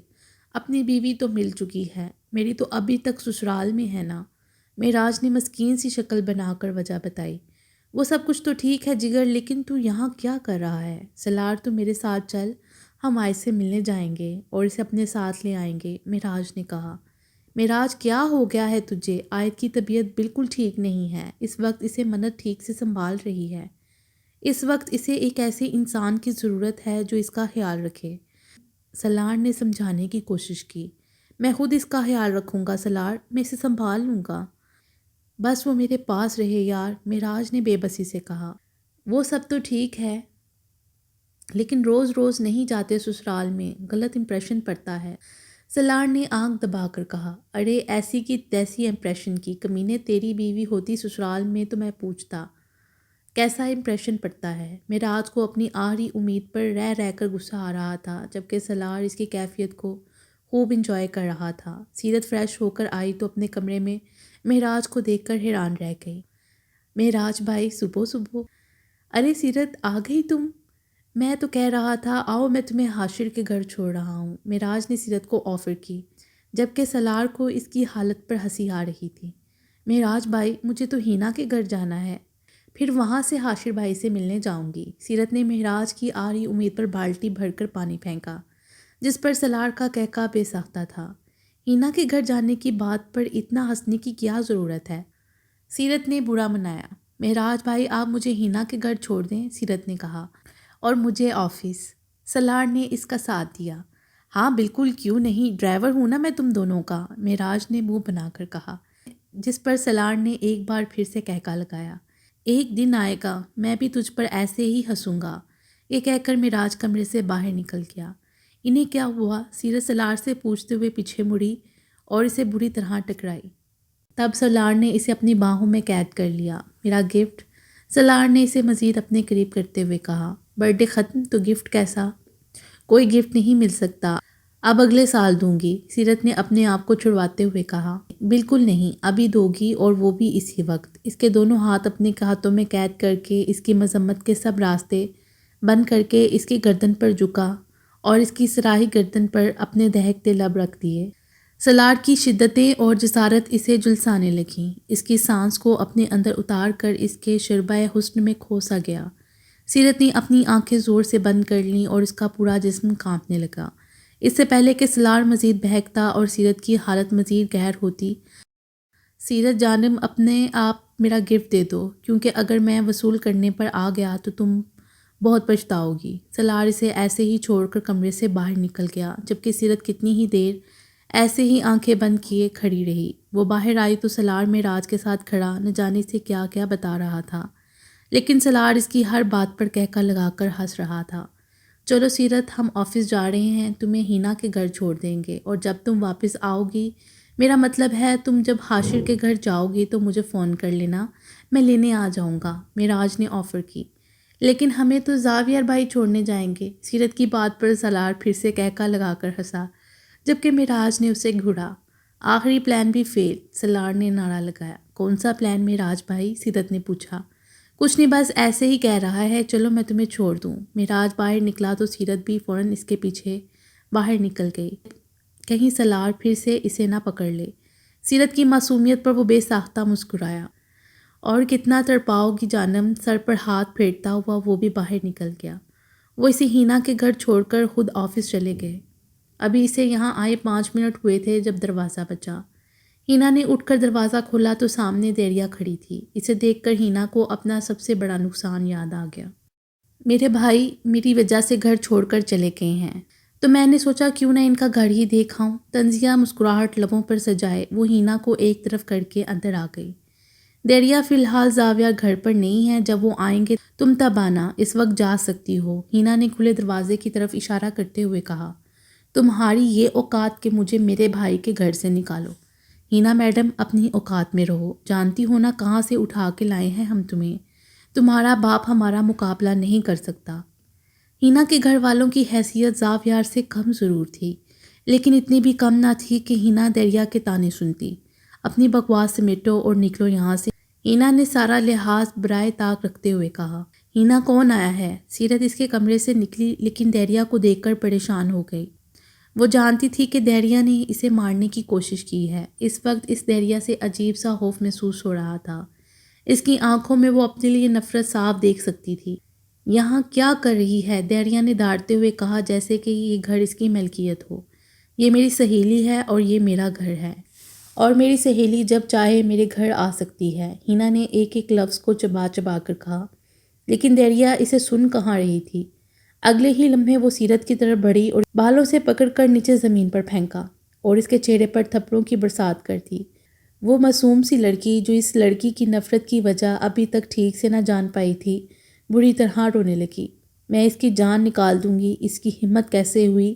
اپنی بیوی تو مل چکی ہے، میری تو ابھی تک سسرال میں ہے نا۔ مہراج نے مسکین سی شکل بنا کر وجہ بتائی۔ وہ سب کچھ تو ٹھیک ہے جگر، لیکن تو یہاں کیا کر رہا ہے؟ سلار تو میرے ساتھ چل، ہم آیت سے ملنے جائیں گے اور اسے اپنے ساتھ لے آئیں گے، مہراج نے کہا۔ مہراج کیا ہو گیا ہے تجھے؟ آیت کی طبیعت بالکل ٹھیک نہیں ہے، اس وقت اسے منت ٹھیک سے سنبھال رہی ہے۔ اس وقت اسے ایک ایسے انسان کی ضرورت ہے جو اس کا خیال رکھے۔ سلار نے سمجھانے کی کوشش کی۔ میں خود اس کا خیال رکھوں گا سلار، میں اسے سنبھال لوں گا۔ بس وہ میرے پاس رہے یار، مہراج نے بے بسی سے کہا۔ وہ سب تو ٹھیک ہے، لیکن روز روز نہیں جاتے سسرال میں، غلط امپریشن پڑتا ہے۔ سلار نے آنکھ دبا کر کہا۔ ارے ایسی کی تیسی امپریشن کی، کمینے تیری بیوی ہوتی سسرال میں تو میں پوچھتا کیسا امپریشن پڑتا ہے۔ مہراج کو اپنی آخری امید پر رہ رہ کر غصہ آ رہا تھا، جبکہ سلار اس کی کیفیت کو خوب انجوائے کر رہا تھا۔ سیرت فریش ہو کر آئی تو اپنے کمرے میں مہراج کو دیکھ کر حیران رہ گئی۔ مہراج بھائی صبح صبح، ارے سیرت آ گئی تم؟ میں تو کہہ رہا تھا آؤ میں تمہیں حاشر کے گھر چھوڑ رہا ہوں، مہراج نے سیرت کو آفر کی، جبکہ سلار کو اس کی حالت پر ہنسی آ رہی تھی۔ مہراج بھائی مجھے تو ہینا کے گھر جانا ہے، پھر وہاں سے حاشر بھائی سے ملنے جاؤں گی۔ سیرت نے مہراج کی آخری امید پر بالٹی بھر کر پانی پھینکا، جس پر سلار کا کہکا بے ساختہ تھا۔ ہینا کے گھر جانے کی بات پر اتنا ہنسنے کی کیا ضرورت ہے؟ سیرت نے برا منایا۔ مہراج بھائی آپ مجھے ہینا کے گھر چھوڑ دیں، سیرت نے کہا، اور مجھے آفس۔ سلار نے اس کا ساتھ دیا۔ ہاں بالکل، کیوں نہیں، ڈرائیور ہوں نا میں تم دونوں کا، مہراج نے منہ بنا کر کہا، جس پر سلار نے ایک بار پھر سے کہکا لگایا۔ ایک دن آئے گا میں بھی تجھ پر ایسے ہی ہنسوں گا، یہ کہہ کر مہراج کمرے سے باہر نکل گیا۔ انہیں کیا ہوا؟ سیرت سلار سے پوچھتے ہوئے پیچھے مڑی اور اسے بری طرح ٹکرائی۔ تب سلار نے اسے اپنی باہوں میں قید کر لیا۔ میرا گفٹ؟ سلار نے اسے مزید اپنے قریب کرتے ہوئے کہا۔ برتھ ڈے ختم تو گفٹ کیسا؟ کوئی گفٹ نہیں مل سکتا، اب اگلے سال دوں گی، سیرت نے اپنے آپ کو چھڑواتے ہوئے کہا۔ بالکل نہیں، ابھی دو گی اور وہ بھی اسی وقت۔ اس کے دونوں ہاتھ اپنے ہاتھوں میں قید کر کے اس کی مذمت کے سب راستے بند کر کے اس کی گردن پر جھکا اور اس کی صراحی گردن پر اپنے دہکتے لب رکھ دیے۔ سلار کی شدتیں اور جسارت اسے جھلسانے لگیں، اس کی سانس کو اپنے اندر اتار کر اس کے شربۂ حسن میں کھو سا گیا۔ سیرت نے اپنی آنکھیں زور سے بند کر لیں اور اس کا پورا جسم کانپنے لگا۔ اس سے پہلے کہ سلار مزید بہکتا اور سیرت کی حالت مزید گہر ہوتی، سیرت جانم اپنے آپ میرا گفٹ دے دو، کیونکہ اگر میں وصول کرنے پر آ گیا تو تم بہت پچھتاؤ گی۔ سلار اسے ایسے ہی چھوڑ کر کمرے سے باہر نکل گیا، جبکہ سیرت کتنی ہی دیر ایسے ہی آنکھیں بند کیے کھڑی رہی۔ وہ باہر آئی تو سلار معراج کے ساتھ کھڑا نہ جانے سے کیا کیا بتا رہا تھا، لیکن سلار اس کی ہر بات پر کہکا لگا کر ہنس رہا تھا۔ چلو سیرت، ہم آفس جا رہے ہیں، تمہیں ہینا کے گھر چھوڑ دیں گے، اور جب تم واپس آؤ گی، میرا مطلب ہے تم جب حاشر کے گھر جاؤ گی تو مجھے فون کر لینا، میں لینے آ جاؤں گا، معراج نے آفر کی۔ لیکن ہمیں تو زاویہ بھائی چھوڑنے جائیں گے۔ سیرت کی بات پر سلار پھر سے کہکا لگا کر ہنسا، جبکہ معراج نے اسے گھوڑا۔ آخری پلان بھی فیل، سلار نے نعرہ لگایا۔ کون سا پلان معراج بھائی؟ سیرت نے پوچھا۔ کچھ نہیں، بس ایسے ہی کہہ رہا ہے، چلو میں تمہیں چھوڑ دوں۔ معراج باہر نکلا تو سیرت بھی فوراً اس کے پیچھے باہر نکل گئی، کہیں سلار پھر سے اسے نہ پکڑ لے۔ سیرت کی معصومیت پر وہ بے ساختہ مسکرایا۔ اور کتنا تڑپاؤ گی جانم؟ سر پر ہاتھ پھیرتا ہوا وہ بھی باہر نکل گیا۔ وہ اسے ہینا کے گھر چھوڑ کر خود آفس چلے گئے۔ ابھی اسے یہاں آئے 5 منٹ ہوئے تھے جب دروازہ بجا۔ ہینا نے اٹھ کر دروازہ کھولا تو سامنے دیریا کھڑی تھی۔ اسے دیکھ کر ہینا کو اپنا سب سے بڑا نقصان یاد آ گیا۔ میرے بھائی میری وجہ سے گھر چھوڑ کر چلے گئے ہیں، تو میں نے سوچا کیوں نہ ان کا گھر ہی دیکھ آؤں۔ طنزیہ مسکراہٹ لبوں پر سجائے وہ ہینا کو ایک طرف کر کے اندر آ گئی۔ دیریا فی الحال زاویہ گھر پر نہیں ہے، جب وہ آئیں گے تم تب آنا، اس وقت جا سکتی ہو، ہینا نے کھلے دروازے کی طرف اشارہ کرتے ہوئے کہا۔ تمہاری یہ اوقات کہ مجھے میرے بھائی کے گھر سے نکالو؟ ہینا میڈم، اپنی اوقات میں رہو، جانتی ہو نا کہاں سے اٹھا کے لائے ہیں ہم تمہیں، تمہارا باپ ہمارا مقابلہ نہیں کر سکتا۔ ہینا کے گھر والوں کی حیثیت زاویار سے کم ضرور تھی، لیکن اتنی بھی کم نہ تھی کہ ہینا دیریا کے طعنے سنتی۔ اپنی بکواس سمیٹو اور نکلو یہاں سے، ہینا نے سارا لحاظ برائے طاق رکھتے ہوئے کہا۔ ہینا کون آیا ہے؟ سیرت اس کے کمرے سے نکلی، لیکن دیریا کو دیکھ کر پریشان ہو گئی۔ وہ جانتی تھی کہ دیریا نے اسے مارنے کی کوشش کی ہے۔ اس وقت اس دیریا سے عجیب سا خوف محسوس ہو رہا تھا۔ اس کی آنکھوں میں وہ اپنے لیے نفرت صاف دیکھ سکتی تھی۔ یہاں کیا کر رہی ہے؟ دیریا نے ڈانٹتے ہوئے کہا، جیسے کہ یہ گھر اس کی ملکیت ہو۔ یہ میری سہیلی ہے اور یہ میرا گھر ہے، اور میری سہیلی جب چاہے میرے گھر آ سکتی ہے، ہینا نے ایک ایک لفظ کو چبا چبا کر کہا۔ لیکن دیریا اسے سن کہاں رہی تھی۔ اگلے ہی لمحے وہ سیرت کی طرف بڑھی اور بالوں سے پکڑ کر نیچے زمین پر پھینکا اور اس کے چہرے پر تھپڑوں کی برسات کر دی۔ وہ معصوم سی لڑکی جو اس لڑکی کی نفرت کی وجہ ابھی تک ٹھیک سے نہ جان پائی تھی، بری طرح رونے لگی۔ میں اس کی جان نکال دوں گی، اس کی ہمت کیسے ہوئی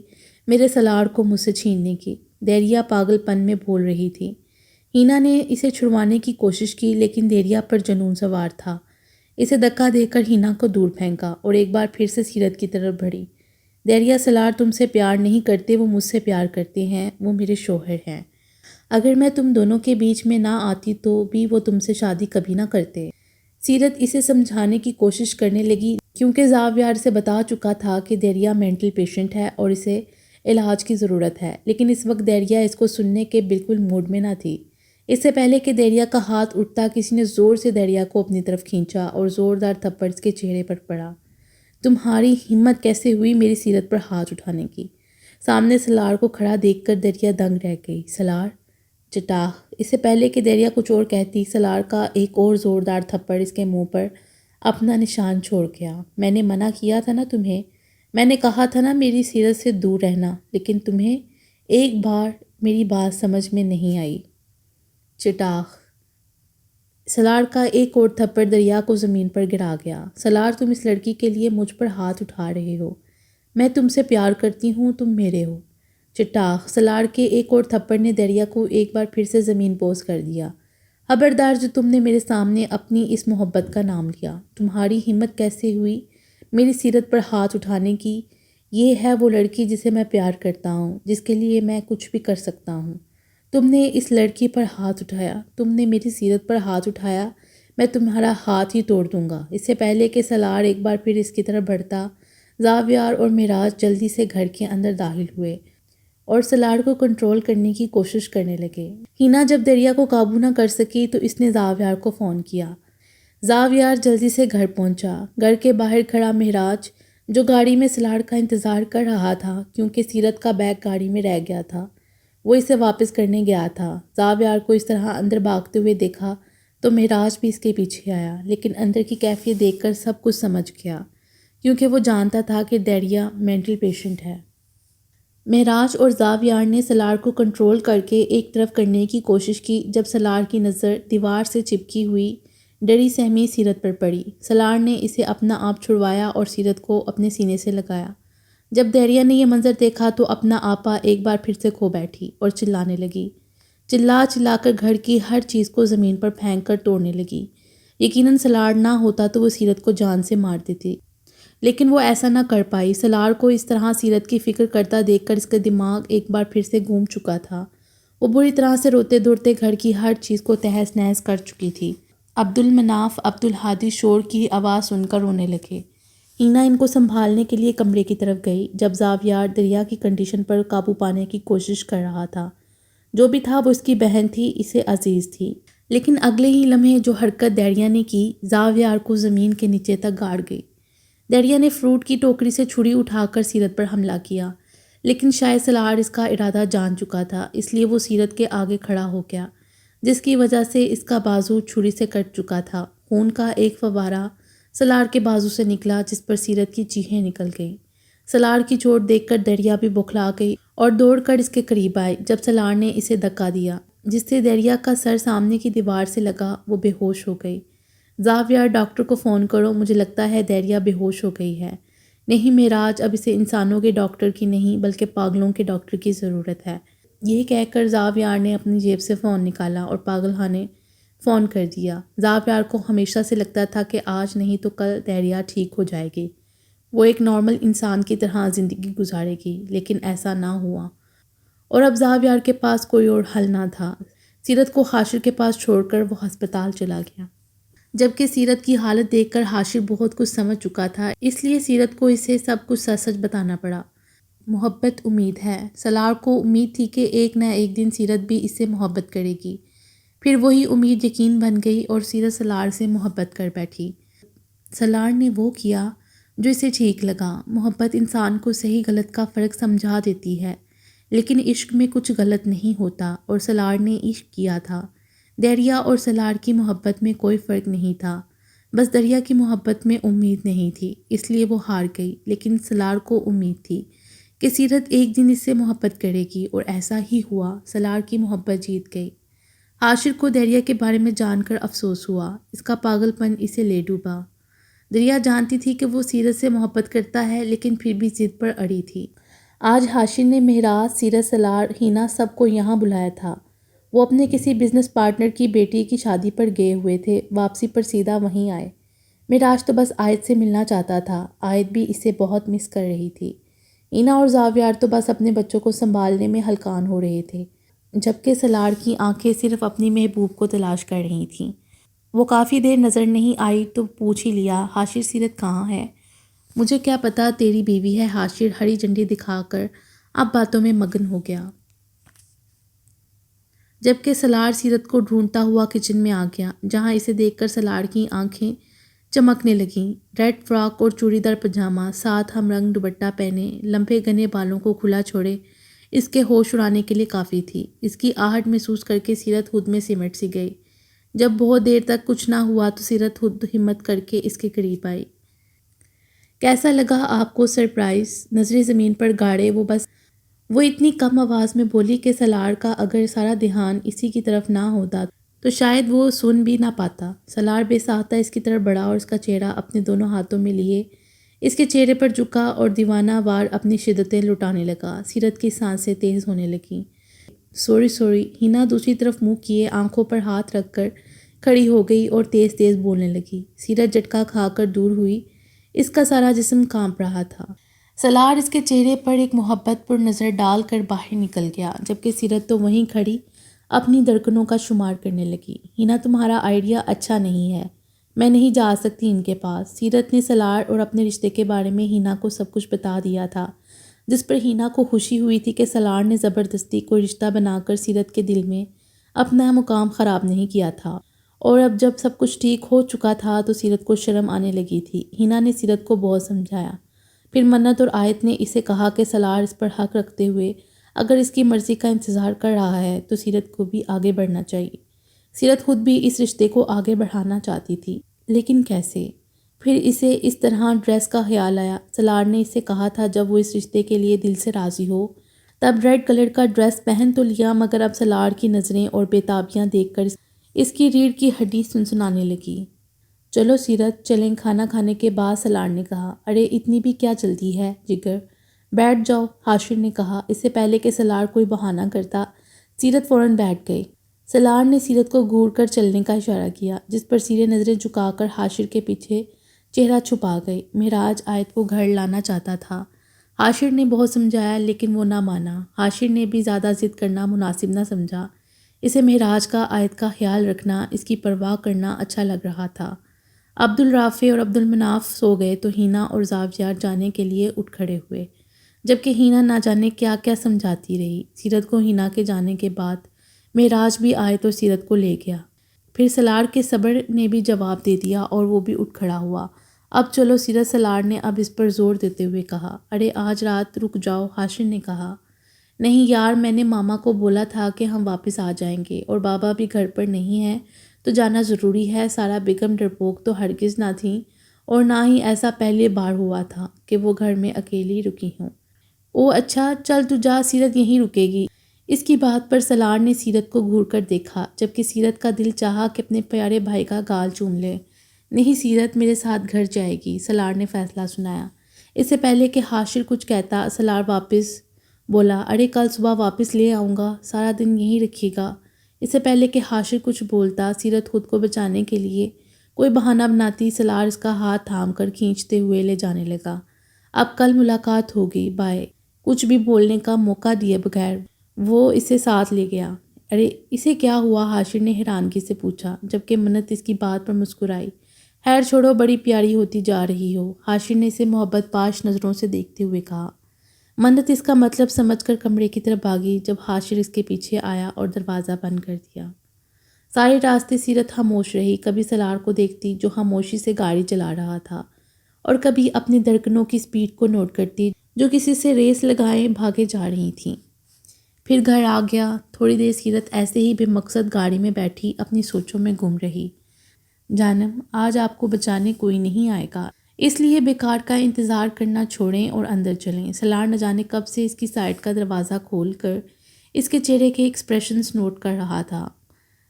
میرے سلار کو مجھ سے چھیننے کی؟ دیریا پاگل پن میں بول رہی تھی۔ ہینا نے اسے چھڑوانے کی کوشش کی، لیکن دیریا پر جنون سوار تھا۔ اسے دھکا دے کر ہینا کو دور پھینکا اور ایک بار پھر سے سیرت کی طرف بڑھی۔ دیریا، سلار تم سے پیار نہیں کرتے، وہ مجھ سے پیار کرتے ہیں، وہ میرے شوہر ہیں۔ اگر میں تم دونوں کے بیچ میں نہ آتی تو بھی وہ تم سے شادی کبھی نہ کرتے۔ سیرت اسے سمجھانے کی کوشش کرنے لگی، کیونکہ زاویار سے بتا چکا تھا کہ دیریا مینٹل پیشنٹ ہے اور اسے علاج کی ضرورت ہے، لیکن اس وقت دیریا اس کو سننے کے بالکل موڈ میں نہ تھی۔ اس سے پہلے کہ دیریا کا ہاتھ اٹھتا، کسی نے زور سے دیریا کو اپنی طرف کھینچا اور زوردار تھپڑ اس کے چہرے پر پڑا۔ تمہاری ہمت کیسے ہوئی میری سیرت پر ہاتھ اٹھانے کی؟ سامنے سلار کو کھڑا دیکھ کر دیریا دنگ رہ گئی۔ سلار؟ چٹاخ! اس سے پہلے کہ دیریا کچھ اور کہتی، سلار کا ایک اور زوردار تھپڑ اس کے منہ پر اپنا نشان چھوڑ گیا۔ میں نے منع کیا تھا نا تمہیں، میں نے کہا تھا نا میری سیرت سے دور رہنا، لیکن تمہیں ایک بار میری بات سمجھ میں نہیں آئی۔ چٹاخ! سلار کا ایک اور تھپڑ دریا کو زمین پر گرا گیا۔ سلار، تم اس لڑکی کے لیے مجھ پر ہاتھ اٹھا رہے ہو۔ میں تم سے پیار کرتی ہوں، تم میرے ہو۔ چٹاخ! سلار کے ایک اور تھپڑ نے دریا کو ایک بار پھر سے زمین بوس کر دیا۔ خبردار، جو تم نے میرے سامنے اپنی اس محبت کا نام لیا، تمہاری ہمت کیسے ہوئی میری سیرت پر ہاتھ اٹھانے کی؟ یہ ہے وہ لڑکی جسے میں پیار کرتا ہوں، جس کے لیے میں کچھ بھی کر سکتا ہوں۔ تم نے اس لڑکی پر ہاتھ اٹھایا، تم نے میری سیرت پر ہاتھ اٹھایا، میں تمہارا ہاتھ ہی توڑ دوں گا۔ اس سے پہلے کہ سلار ایک بار پھر اس کی طرف بڑھتا، زاویار اور معراج جلدی سے گھر کے اندر داخل ہوئے اور سلار کو کنٹرول کرنے کی کوشش کرنے لگے۔ ہینا جب دریا کو قابو نہ کر سکی تو اس نے زاویار کو فون کیا۔ زاویار جلدی سے گھر پہنچا۔ گھر کے باہر کھڑا معراج جو گاڑی میں سلاڑ کا انتظار کر رہا تھا کیونکہ سیرت کا بیگ گاڑی میں رہ گیا تھا۔ وہ اسے واپس کرنے گیا تھا۔ زاویار کو اس طرح اندر بھاگتے ہوئے دیکھا تو مہراج بھی اس کے پیچھے آیا، لیکن اندر کی کیفیت دیکھ کر سب کچھ سمجھ گیا کیونکہ وہ جانتا تھا کہ دیریا مینٹل پیشنٹ ہے۔ مہراج اور زاویار نے سلاڑ کو کنٹرول کر کے ایک طرف کرنے کی کوشش کی جب سلاڑ کی نظر دیوار سے چپکی ہوئی ڈری سہمی سیرت پر پڑی۔ سلاڑ نے اسے اپنا آپ چھڑوایا اور سیرت کو اپنے سینے سے لگایا۔ جب دیریا نے یہ منظر دیکھا تو اپنا آپا ایک بار پھر سے کھو بیٹھی اور چلانے لگی۔ چلا چلا کر گھر کی ہر چیز کو زمین پر پھینک کر توڑنے لگی۔ یقیناً سلاڑ نہ ہوتا تو وہ سیرت کو جان سے مار دیتی، لیکن وہ ایسا نہ کر پائی۔ سلاڑ کو اس طرح سیرت کی فکر کرتا دیکھ کر اس کا دماغ ایک بار پھر سے گھوم چکا تھا۔ وہ بری طرح سے روتے دھوڑتے گھر کی ہر چیز کو تہس نہس کر چکی تھی۔ عبدالمناف عبدالہادی شور کی آواز سن کر رونے لگے۔ ہینا ان کو سنبھالنے کے لیے کمرے کی طرف گئی جب زاویار دریا کی کنڈیشن پر قابو پانے کی کوشش کر رہا تھا۔ جو بھی تھا وہ اس کی بہن تھی، اسے عزیز تھی، لیکن اگلے ہی لمحے جو حرکت دیریا نے کی زاویار کو زمین کے نیچے تک گاڑ گئی۔ دیریا نے فروٹ کی ٹوکری سے چھری اٹھا کر سیرت پر حملہ کیا، لیکن شاید سلاڑ اس کا ارادہ جان چکا تھا، اس لیے وہ سیرت کے آگے کھڑا ہو گیا، جس کی وجہ سے اس کا بازو چھری سے کٹ چکا تھا۔ خون کا ایک فوارہ سلاڑ کے بازو سے نکلا جس پر سیرت کی چیخیں نکل گئیں۔ سلاڑ کی چوٹ دیکھ کر دریا بھی بوکھلا گئی اور دوڑ کر اس کے قریب آئی جب سلاڑ نے اسے دھکا دیا جس سے دریا کا سر سامنے کی دیوار سے لگا۔ وہ بے ہوش ہو گئی۔ زاویار ڈاکٹر کو فون کرو، مجھے لگتا ہے دریا بے ہوش ہو گئی ہے۔ نہیں مہراج، اب اسے انسانوں کے ڈاکٹر کی نہیں بلکہ پاگلوں کے ڈاکٹر کی ضرورت ہے۔ یہ کہہ کر زاویار نے اپنی جیب سے فون نکالا اور پاگل خانے فون کر دیا۔ زاویار کو ہمیشہ سے لگتا تھا کہ آج نہیں تو کل دیریا ٹھیک ہو جائے گی، وہ ایک نارمل انسان کی طرح زندگی گزارے گی، لیکن ایسا نہ ہوا اور اب زاویار کے پاس کوئی اور حل نہ تھا۔ سیرت کو حاشر کے پاس چھوڑ کر وہ ہسپتال چلا گیا۔ جبکہ سیرت کی حالت دیکھ کر حاشر بہت کچھ سمجھ چکا تھا، اس لیے سیرت کو اسے سب کچھ سچ سچ بتانا پڑا۔ محبت امید ہے۔ سلاڑ کو امید تھی کہ ایک نہ ایک دن سیرت بھی اس سے محبت کرے گی۔ پھر وہی امید یقین بن گئی اور سیرت سلاڑ سے محبت کر بیٹھی۔ سلاڑ نے وہ کیا جو اسے ٹھیک لگا۔ محبت انسان کو صحیح غلط کا فرق سمجھا دیتی ہے، لیکن عشق میں کچھ غلط نہیں ہوتا، اور سلاڑ نے عشق کیا تھا۔ دریا اور سلاڑ کی محبت میں کوئی فرق نہیں تھا، بس دریا کی محبت میں امید نہیں تھی، اس لیے وہ ہار گئی، لیکن سلاڑ کو امید تھی کہ سیرت ایک دن اس سے محبت کرے گی، اور ایسا ہی ہوا۔ سلاڑ کی محبت جیت گئی۔ حاشر کو دریا کے بارے میں جان کر افسوس ہوا، اس کا پاگل پن اسے لے ڈوبا۔ دریا جانتی تھی کہ وہ سیرت سے محبت کرتا ہے، لیکن پھر بھی ضد پر اڑی تھی۔ آج حاشر نے مہراج، سیرت، سلاڑ، ہینا سب کو یہاں بلایا تھا۔ وہ اپنے کسی بزنس پارٹنر کی بیٹی کی شادی پر گئے ہوئے تھے، واپسی پر سیدھا وہیں آئے۔ مہراج تو بس عائد سے ملنا چاہتا تھا، عائد بھی اسے بہت مس کر رہی تھی۔ ہینا اور زاویار تو بس اپنے بچوں کو سنبھالنے میں ہلکان ہو رہے تھے، جبکہ سلاڑ کی آنکھیں صرف اپنی محبوب کو تلاش کر رہی تھیں۔ وہ کافی دیر نظر نہیں آئی تو پوچھ ہی لیا، حاشر سیرت کہاں ہے؟ مجھے کیا پتہ تیری بیوی ہے، حاشر ہری جھنڈی دکھا کر اب باتوں میں مگن ہو گیا۔ جبکہ سلاڑ سیرت کو ڈھونڈتا ہوا کچن میں آ گیا، جہاں اسے دیکھ کر سلاڑ کی آنکھیں چمکنے لگیں۔ ریڈ فراک اور چوڑی دار پجامہ، ساتھ ہم رنگ دوپٹہ پہنے، لمبے گھنے بالوں کو کھلا چھوڑے، اس کے ہوش اڑانے کے لیے کافی تھی۔ اس کی آہٹ محسوس کر کے سیرت خود میں سمٹ سی گئی۔ جب بہت دیر تک کچھ نہ ہوا تو سیرت خود ہمت کر کے اس کے قریب آئی۔ کیسا لگا آپ کو سرپرائز؟ نظریں زمین پر گاڑے وہ اتنی کم آواز میں بولی کہ سلاڑ کا اگر سارا دھیان اسی کی طرف نہ ہوتا تو شاید وہ سن بھی نہ پاتا۔ سلاڑ بے ساختہ اس کی طرف بڑھا اور اس کا چہرہ اپنے دونوں ہاتھوں میں لیے اس کے چہرے پر جھکا اور دیوانہ وار اپنی شدتیں لٹانے لگا۔ سیرت کی سانسیں تیز ہونے لگیں۔ سوری۔ ہینا دوسری طرف منہ کیے آنکھوں پر ہاتھ رکھ کر کھڑی ہو گئی اور تیز تیز بولنے لگی۔ سیرت جھٹکا کھا کر دور ہوئی، اس کا سارا جسم کانپ رہا تھا۔ سلاڑ اس کے چہرے پر ایک محبت پر نظر ڈال کر باہر نکل گیا، جبکہ سیرت تو وہیں کھڑی اپنی دھڑکنوں کا شمار کرنے لگی۔ ہینا تمہارا آئیڈیا اچھا نہیں ہے، میں نہیں جا سکتی ان کے پاس۔ سیرت نے سلاڑ اور اپنے رشتے کے بارے میں ہینا کو سب کچھ بتا دیا تھا، جس پر ہینا کو خوشی ہوئی تھی کہ سلاڑ نے زبردستی کوئی رشتہ بنا کر سیرت کے دل میں اپنا مقام خراب نہیں کیا تھا۔ اور اب جب سب کچھ ٹھیک ہو چکا تھا تو سیرت کو شرم آنے لگی تھی۔ ہینا نے سیرت کو بہت سمجھایا، پھر منت اور آیت نے اسے کہا کہ سلار اس پر حق رکھتے ہوئے اگر اس کی مرضی کا انتظار کر رہا ہے تو سیرت کو بھی آگے بڑھنا چاہیے۔ سیرت خود بھی اس رشتے کو آگے بڑھانا چاہتی تھی، لیکن کیسے؟ پھر اسے اس طرح ڈریس کا خیال آیا۔ سلار نے اسے کہا تھا جب وہ اس رشتے کے لیے دل سے راضی ہو تب ریڈ کلر کا ڈریس پہن تو لیا، مگر اب سلار کی نظریں اور بےتابیاں دیکھ کر اس کی ریڑھ کی ہڈی سنسنانے لگی۔ چلو سیرت، چلیں۔ کھانا کھانے کے بعد سلار نے کہا۔ ارے اتنی بھی کیا جلدی ہے جگر، بیٹھ جاؤ، حاشر نے کہا۔ اس سے پہلے کہ سلار کوئی بہانہ کرتا سیرت فوراً بیٹھ گئی۔ سلار نے سیرت کو گھور کر چلنے کا اشارہ کیا، جس پر سیرت نظریں جھکا کر حاشر کے پیچھے چہرہ چھپا گئی۔ مہراج آیت کو گھر لانا چاہتا تھا۔ حاشر نے بہت سمجھایا لیکن وہ نہ مانا۔ حاشر نے بھی زیادہ ضد کرنا مناسب نہ سمجھا۔ اسے مہراج کا، آیت کا خیال رکھنا، اس کی پرواہ کرنا اچھا لگ رہا تھا۔ عبدالرافع اور عبدالمناف سو گئے تو ہینا اور زاویہ جانے کے لیے اٹھ کھڑے ہوئے، جبکہ ہینا نہ جانے کیا کیا سمجھاتی رہی۔ سیرت کو ہینا کے جانے کے بعد مہراج بھی آیت اور سیرت کو لے گیا۔ پھر سلار کے صبر نے بھی جواب دے دیا اور وہ بھی اٹھ کھڑا ہوا۔ اب چلو سیرت، سلار نے اب اس پر زور دیتے ہوئے کہا۔ ارے آج رات رک جاؤ، حاشر نے کہا۔ نہیں یار، میں نے ماما کو بولا تھا کہ ہم واپس آ جائیں گے اور بابا بھی گھر پر نہیں ہیں تو جانا ضروری ہے۔ سارا بیگم ڈرپوک تو ہرگز نہ تھیں اور نہ ہی ایسا پہلے بار ہوا تھا کہ وہ گھر میں اکیلی رکی ہوں۔ او اچھا، چل تو جا، سیرت یہیں رکے گی۔ اس کی بات پر سلار نے سیرت کو گھور کر دیکھا، جبکہ سیرت کا دل چاہا کہ اپنے پیارے بھائی کا گال چوم لے۔ نہیں سیرت میرے ساتھ گھر جائے گی، سلار نے فیصلہ سنایا۔ اس سے پہلے کہ حاشر کچھ کہتا سلار واپس بولا۔ ارے کل صبح واپس لے آؤں گا، سارا دن یہیں رکھیے گا۔ اس سے پہلے کہ حاشر کچھ بولتا سیرت خود کو بچانے کے لیے کوئی بہانہ بناتی، سلار اس کا ہاتھ تھام کر کھینچتے ہوئے لے جانے لگا۔ اب کل ملاقات ہوگی، بائے۔ کچھ بھی بولنے کا موقع دیے بغیر وہ اسے ساتھ لے گیا۔ ارے اسے کیا ہوا؟ حاشر نے حیرانگی سے پوچھا، جبکہ منت اس کی بات پر مسکرائی۔ خیر چھوڑو، بڑی پیاری ہوتی جا رہی ہو، حاشر نے اسے محبت پاش نظروں سے دیکھتے ہوئے کہا۔ منت اس کا مطلب سمجھ کر کمرے کی طرف بھاگی، جب حاشر اس کے پیچھے آیا اور دروازہ بند کر دیا۔ سارے راستے سیرت خاموش رہی، کبھی سلار کو دیکھتی جو خاموشی سے گاڑی چلا رہا تھا اور کبھی اپنی دھڑکنوں کی سپیڈ کو نوٹ کرتی جو کسی سے ریس لگائے بھاگے جا رہی تھیں۔ پھر گھر آ گیا۔ تھوڑی دیر سیرت ایسے ہی بے مقصد گاڑی میں بیٹھی اپنی سوچوں میں گم رہی۔ جانم، آج آپ کو بچانے کوئی نہیں آئے گا، اس لیے بیکار کا انتظار کرنا چھوڑیں اور اندر چلیں۔ سلار نہ جانے کب سے اس کی سائڈ کا دروازہ کھول کر اس کے چہرے کے ایکسپریشنز نوٹ کر رہا تھا۔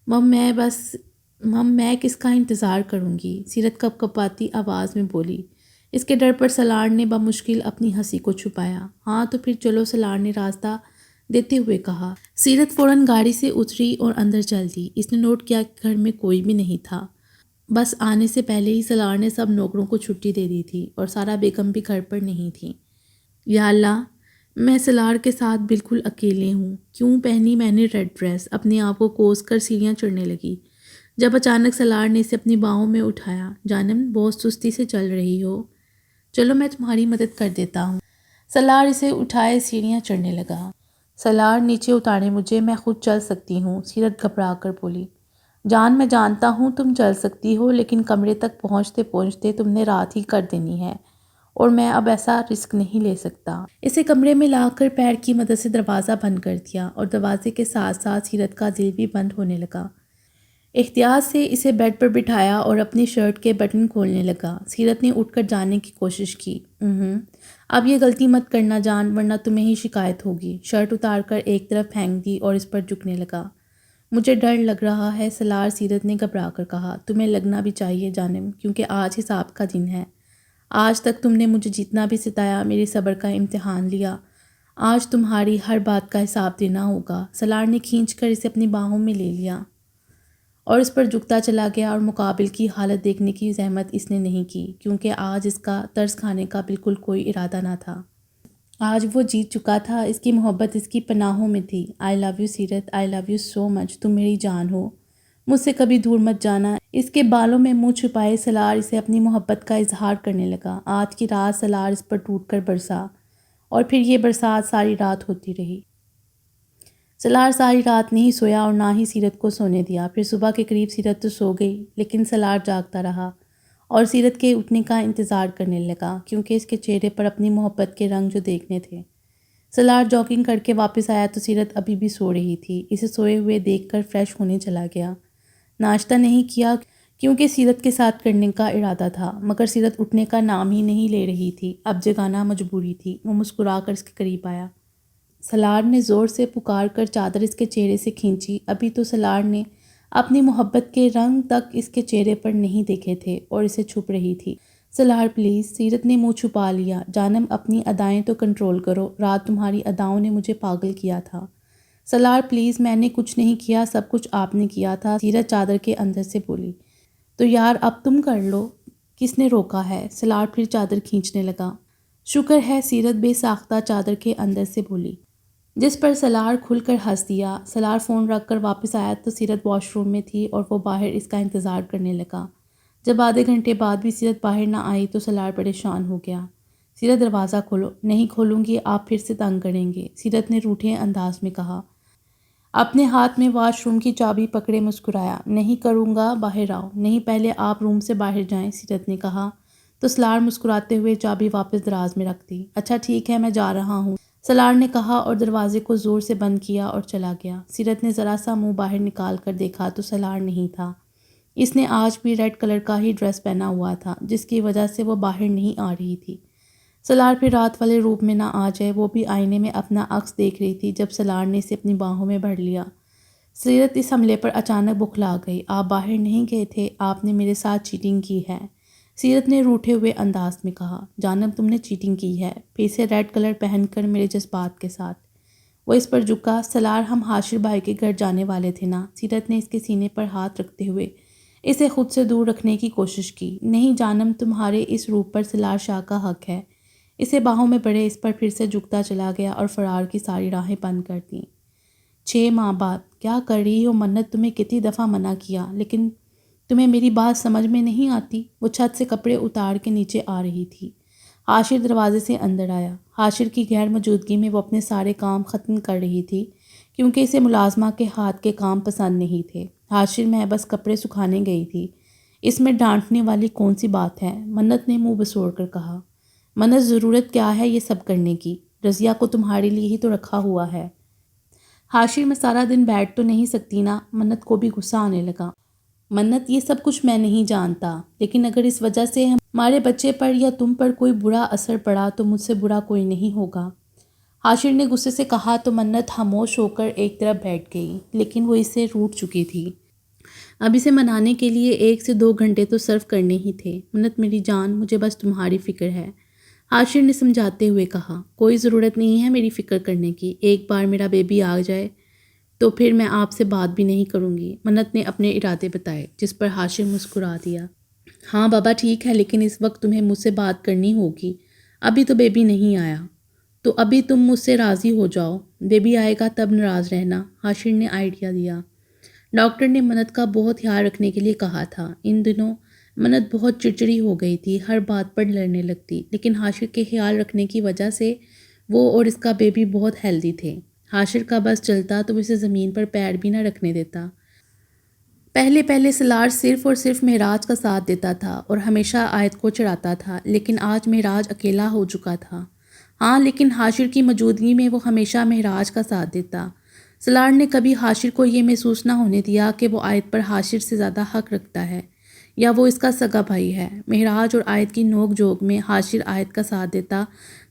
مم میں کس کا انتظار کروں گی، سیرت کپ کپاتی آواز میں بولی۔ اس کے ڈر پر سلار نے بمشکل اپنی ہنسی کو چھپایا۔ ہاں تو پھر چلو، سلار نے راستہ دیتے ہوئے کہا۔ سیرت فوراً گاڑی سے اتری اور اندر چل دی۔ اس نے نوٹ کیا کہ گھر میں کوئی بھی نہیں تھا۔ بس آنے سے پہلے ہی سلار نے سب نوکروں کو چھٹی دے دی تھی اور سارا بیگم بھی گھر پر نہیں تھی۔ یا اللہ، میں سلار کے ساتھ بالکل اکیلے ہوں۔ کیوں پہنی میں نے ریڈ ڈریس؟ اپنے آپ کو کوس کر سیڑھیاں چڑھنے لگی، جب اچانک سلار نے اسے اپنی باہوں میں اٹھایا۔ جانم، بہت سستی سے چل رہی ہو، چلو میں تمہاری مدد کر دیتا ہوں۔ سلار اسے اٹھائے سیڑھیاں چڑھنے لگا۔ سلار نیچے اتارے مجھے، میں خود چل سکتی ہوں، سیرت گھبرا کر بولی۔ جان، میں جانتا ہوں تم چل سکتی ہو، لیکن کمرے تک پہنچتے پہنچتے تم نے رات ہی کر دینی ہے اور میں اب ایسا رسک نہیں لے سکتا۔ اسے کمرے میں لا کر پیر کی مدد سے دروازہ بند کر دیا اور دروازے کے ساتھ ساتھ سیرت کا دل بھی بند ہونے لگا۔ احتیاط سے اسے بیڈ پر بٹھایا اور اپنی شرٹ کے بٹن کھولنے لگا۔ سیرت نے اٹھ کر جانے کی کوشش کی۔ اب یہ غلطی مت کرنا جان، ورنہ تمہیں ہی شکایت ہوگی۔ شرٹ اتار کر ایک طرف پھینک دی اور اس پر جھکنے لگا۔ مجھے ڈر لگ رہا ہے سلار، سیرت نے گھبرا کر کہا۔ تمہیں لگنا بھی چاہیے جانم، کیونکہ آج حساب کا دن ہے۔ آج تک تم نے مجھے جتنا بھی ستایا، میرے صبر کا امتحان لیا، آج تمہاری ہر بات کا حساب دینا ہوگا۔ سلار نے کھینچ کر اسے اپنی باہوں میں لے لیا اور اس پر جھکتا چلا گیا، اور مقابل کی حالت دیکھنے کی زحمت اس نے نہیں کی، کیونکہ آج اس کا ترس کھانے کا بالکل کوئی ارادہ نہ تھا۔ آج وہ جیت چکا تھا، اس کی محبت اس کی پناہوں میں تھی۔ آئی لو یو سیرت، آئی لو یو سو مچ، تم میری جان ہو، مجھ سے کبھی دور مت جانا۔ اس کے بالوں میں منہ چھپائے سلار اسے اپنی محبت کا اظہار کرنے لگا۔ آج کی رات سلار اس پر ٹوٹ کر برسا اور پھر یہ برسات ساری رات ہوتی رہی۔ سلار ساری رات نہیں سویا اور نہ ہی سیرت کو سونے دیا۔ پھر صبح کے قریب سیرت تو سو گئی، لیکن سلار جاگتا رہا اور سیرت کے اٹھنے کا انتظار کرنے لگا کیونکہ اس کے چہرے پر اپنی محبت کے رنگ جو دیکھنے تھے۔ سلار جاگنگ کر کے واپس آیا تو سیرت ابھی بھی سو رہی تھی۔ اسے سوئے ہوئے دیکھ کر فریش ہونے چلا گیا۔ ناشتہ نہیں کیا کیونکہ سیرت کے ساتھ کرنے کا ارادہ تھا، مگر سیرت اٹھنے کا نام ہی نہیں لے رہی تھی۔ اب جگانا مجبوری تھی۔ وہ مسکرا کر اس کے قریب آیا۔ سلار نے زور سے پکار کر چادر اس کے چہرے سے کھینچی۔ ابھی تو سلار نے اپنی محبت کے رنگ تک اس کے چہرے پر نہیں دیکھے تھے اور اسے چھپ رہی تھی۔ سلار پلیز، سیرت نے منہ چھپا لیا۔ جانم اپنی ادائیں تو کنٹرول کرو، رات تمہاری اداؤں نے مجھے پاگل کیا تھا۔ سلار پلیز، میں نے کچھ نہیں کیا، سب کچھ آپ نے کیا تھا، سیرت چادر کے اندر سے بولی۔ تو یار اب تم کر لو، کس نے روکا ہے؟ سلار پھر چادر کھینچنے لگا۔ شکر ہے، سیرت بے ساختہ چادر کے اندر سے بولی، جس پر سلار کھل کر ہنس دیا۔ سلار فون رکھ کر واپس آیا تو سیرت واش روم میں تھی اور وہ باہر اس کا انتظار کرنے لگا۔ جب آدھے گھنٹے بعد بھی سیرت باہر نہ آئی تو سلار پریشان ہو گیا۔ سیرت دروازہ کھولو۔ نہیں کھولوں گی، آپ پھر سے تنگ کریں گے، سیرت نے روٹھے انداز میں کہا۔ اپنے ہاتھ میں واش روم کی چابی پکڑے مسکرایا۔ نہیں کروں گا، باہر آؤ۔ نہیں، پہلے آپ روم سے باہر جائیں، سیرت نے کہا تو سلار مسکراتے ہوئے چابی واپس دراز میں رکھ دی۔ اچھا ٹھیک ہے، میں جا رہا ہوں، سلار نے کہا اور دروازے کو زور سے بند کیا اور چلا گیا۔ سیرت نے ذرا سا منہ باہر نکال کر دیکھا تو سلار نہیں تھا۔ اس نے آج بھی ریڈ کلر کا ہی ڈریس پہنا ہوا تھا، جس کی وجہ سے وہ باہر نہیں آ رہی تھی۔ سلار پھر رات والے روپ میں نہ آ جائے، وہ بھی آئینے میں اپنا عکس دیکھ رہی تھی جب سلار نے اسے اپنی باہوں میں بھر لیا۔ سیرت اس حملے پر اچانک بکھلا گئی۔ آپ باہر نہیں گئے تھے، آپ نے میرے ساتھ چیٹنگ کی ہے، سیرت نے روٹھے ہوئے انداز میں کہا۔ جانب تم نے چیٹنگ کی ہے، پھر سے ریڈ کلر پہن کر میرے جذبات کے ساتھ۔ وہ اس پر جھکا۔ سلار، ہم حاشر بھائی کے گھر جانے والے تھے نا؟ سیرت نے اس کے سینے پر ہاتھ رکھتے ہوئے اسے خود سے دور رکھنے کی کوشش کی۔ نہیں جانم، تمہارے اس روپ پر سلار شاہ کا حق ہے۔ اسے باہوں میں بڑے اس پر پھر سے جھکتا چلا گیا اور فرار کی ساری راہیں بند کر دیں۔ 6 ماہ بعد کیا کر رہی ہو منت؟ تمہیں کتنی دفعہ منع کیا، لیکن تمہیں میری بات سمجھ میں نہیں آتی؟ وہ چھت سے کپڑے اتار کے نیچے آ رہی تھی۔ حاشر دروازے سے اندر آیا۔ حاشر کی غیر موجودگی میں وہ اپنے سارے کام ختم کر رہی تھی کیونکہ اسے ملازمہ کے ہاتھ کے کام پسند نہیں تھے۔ حاشر، میں بس کپڑے سکھانے گئی تھی، اس میں ڈانٹنے والی کون سی بات ہے؟ منت نے منہ بسوڑ کر کہا۔ منت، ضرورت کیا ہے یہ سب کرنے کی؟ رضیہ کو تمہارے لیے ہی تو رکھا ہوا ہے۔ حاشر، میں سارا دن بیٹھ تو نہیں سکتی نا؟ منت کو بھی غصہ آنے لگا۔ منت، یہ سب کچھ میں نہیں جانتا، لیکن اگر اس وجہ سے ہمارے بچے پر یا تم پر کوئی برا اثر پڑا تو مجھ سے برا کوئی نہیں ہوگا، حاشر نے غصے سے کہا تو منت خاموش ہو کر ایک طرف بیٹھ گئی، لیکن وہ اس سے روٹھ چکی تھی۔ اب اسے منانے کے لیے 1 سے 2 گھنٹے تو صرف کرنے ہی تھے۔ منت میری جان، مجھے بس تمہاری فکر ہے، حاشر نے سمجھاتے ہوئے کہا۔ کوئی ضرورت نہیں ہے میری فکر کرنے کی، ایک بار میرا بیبی آ جائے تو پھر میں آپ سے بات بھی نہیں کروں گی، منت نے اپنے ارادے بتائے، جس پر حاشر مسکرا دیا۔ ہاں بابا ٹھیک ہے، لیکن اس وقت تمہیں مجھ سے بات کرنی ہوگی، ابھی تو بیبی نہیں آیا، تو ابھی تم مجھ سے راضی ہو جاؤ، بیبی آئے گا تب ناراض رہنا، حاشر نے آئیڈیا دیا۔ ڈاکٹر نے منت کا بہت خیال رکھنے کے لیے کہا تھا۔ ان دنوں منت بہت چڑچڑی ہو گئی تھی، ہر بات پر لڑنے لگتی، لیکن حاشر کے خیال رکھنے کی وجہ سے وہ اور اس کا بیبی بہت ہیلدی تھے۔ حاشر کا بس چلتا تو اسے زمین پر پیر بھی نہ رکھنے دیتا۔ پہلے سلار صرف اور صرف مہراج کا ساتھ دیتا تھا اور ہمیشہ آیت کو چڑھاتا تھا، لیکن آج مہراج اکیلا ہو چکا تھا۔ ہاں، لیکن حاشر کی موجودگی میں وہ ہمیشہ مہراج کا ساتھ دیتا۔ سلار نے کبھی حاشر کو یہ محسوس نہ ہونے دیا کہ وہ آیت پر حاشر سے زیادہ حق رکھتا ہے یا وہ اس کا سگا بھائی ہے۔ مہراج اور آیت کی نوک جھوک میں حاشر آیت کا ساتھ دیتا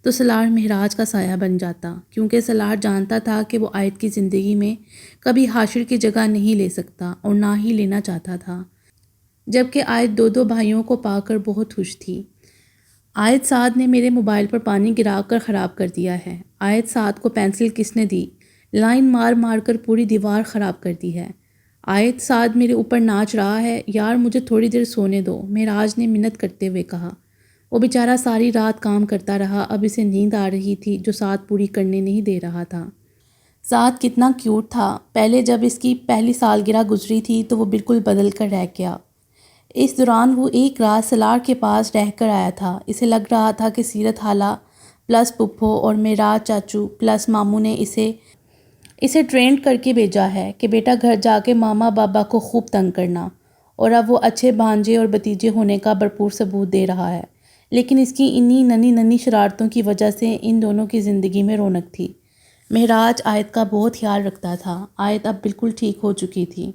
تو سلار مہراج کا سایہ بن جاتا، کیونکہ سلار جانتا تھا کہ وہ آیت کی زندگی میں کبھی حاشر کی جگہ نہیں لے سکتا اور نہ ہی لینا چاہتا تھا، جبکہ آیت 2 بھائیوں کو پا کر بہت خوش تھی۔ آیت، سعد نے میرے موبائل پر پانی گرا کر خراب کر دیا ہے۔ آیت، سعد کو پینسل کس نے دی؟ لائن مار مار کر پوری دیوار خراب کر دی ہے۔ آیت، سعد میرے اوپر ناچ رہا ہے، یار مجھے تھوڑی دیر سونے دو، مہراج نے منت کرتے ہوئے کہا۔ وہ بیچارہ ساری رات کام کرتا رہا، اب اسے نیند آ رہی تھی جو سعد پوری کرنے نہیں دے رہا تھا۔ سعد کتنا کیوٹ تھا، پہلے جب اس کی پہلی سالگرہ گزری تھی تو وہ بالکل بدل کر رہ گیا۔ اس دوران وہ ایک رات سلار کے پاس رہ کر آیا تھا۔ اسے لگ رہا تھا کہ سیرت خالہ پلس پھپھو اور مہراج چاچو پلس ماموں نے اسے ٹرینڈ کر کے بھیجا ہے کہ بیٹا گھر جا کے ماما بابا کو خوب تنگ کرنا اور اب وہ اچھے بھانجے اور بھتیجے ہونے کا بھرپور ثبوت دے رہا ہے، لیکن اس کی انہی ننھی ننھی شرارتوں کی وجہ سے ان دونوں کی زندگی میں رونق تھی۔ مہراج آیت کا بہت خیال رکھتا تھا۔ آیت اب بالکل ٹھیک ہو چکی تھی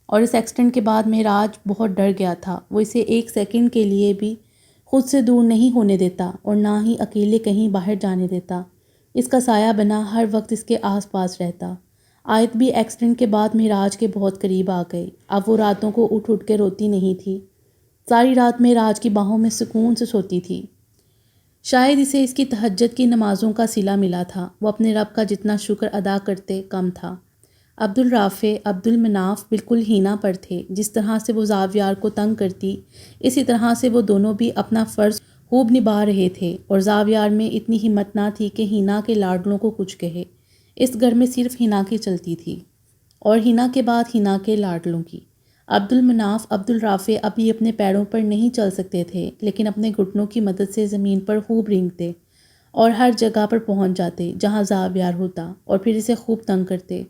اور اس ایکسیڈنٹ کے بعد مہراج بہت ڈر گیا تھا۔ وہ اسے ایک سیکنڈ کے لیے بھی خود سے دور نہیں ہونے دیتا اور نہ ہی اکیلے کہیں باہر جانے دیتا۔ اس کا سایہ بنا ہر وقت اس کے آس پاس رہتا۔ آیت بھی ایکسیڈنٹ کے بعد مہراج کے بہت قریب آ گئی۔ اب وہ راتوں کو اٹھ اٹھ کے روتی نہیں تھی، ساری رات مہراج کی باہوں میں سکون سے سوتی تھی۔ شاید اسے اس کی تہجد کی نمازوں کا صلہ ملا تھا۔ وہ اپنے رب کا جتنا شکر ادا کرتے کم تھا۔ عبدالرافع، عبدالمناف بالکل ہینا پر تھے۔ جس طرح سے وہ زاویار کو تنگ کرتی، اسی طرح سے وہ دونوں بھی اپنا فرض خوب نبھا رہے تھے، اور زاویار میں اتنی ہمت نہ تھی کہ ہینا کے لاڈلوں کو کچھ کہے۔ اس گھر میں صرف ہینا کی چلتی تھی، اور ہینا کے بعد ہینا کے لاڈلوں کی۔ عبدالمناف، عبدالرافع ابھی اپنے پیروں پر نہیں چل سکتے تھے، لیکن اپنے گھٹنوں کی مدد سے زمین پر خوب رینگتے اور ہر جگہ پر پہنچ جاتے جہاں زاویار ہوتا، اور پھر اسے خوب تنگ کرتے۔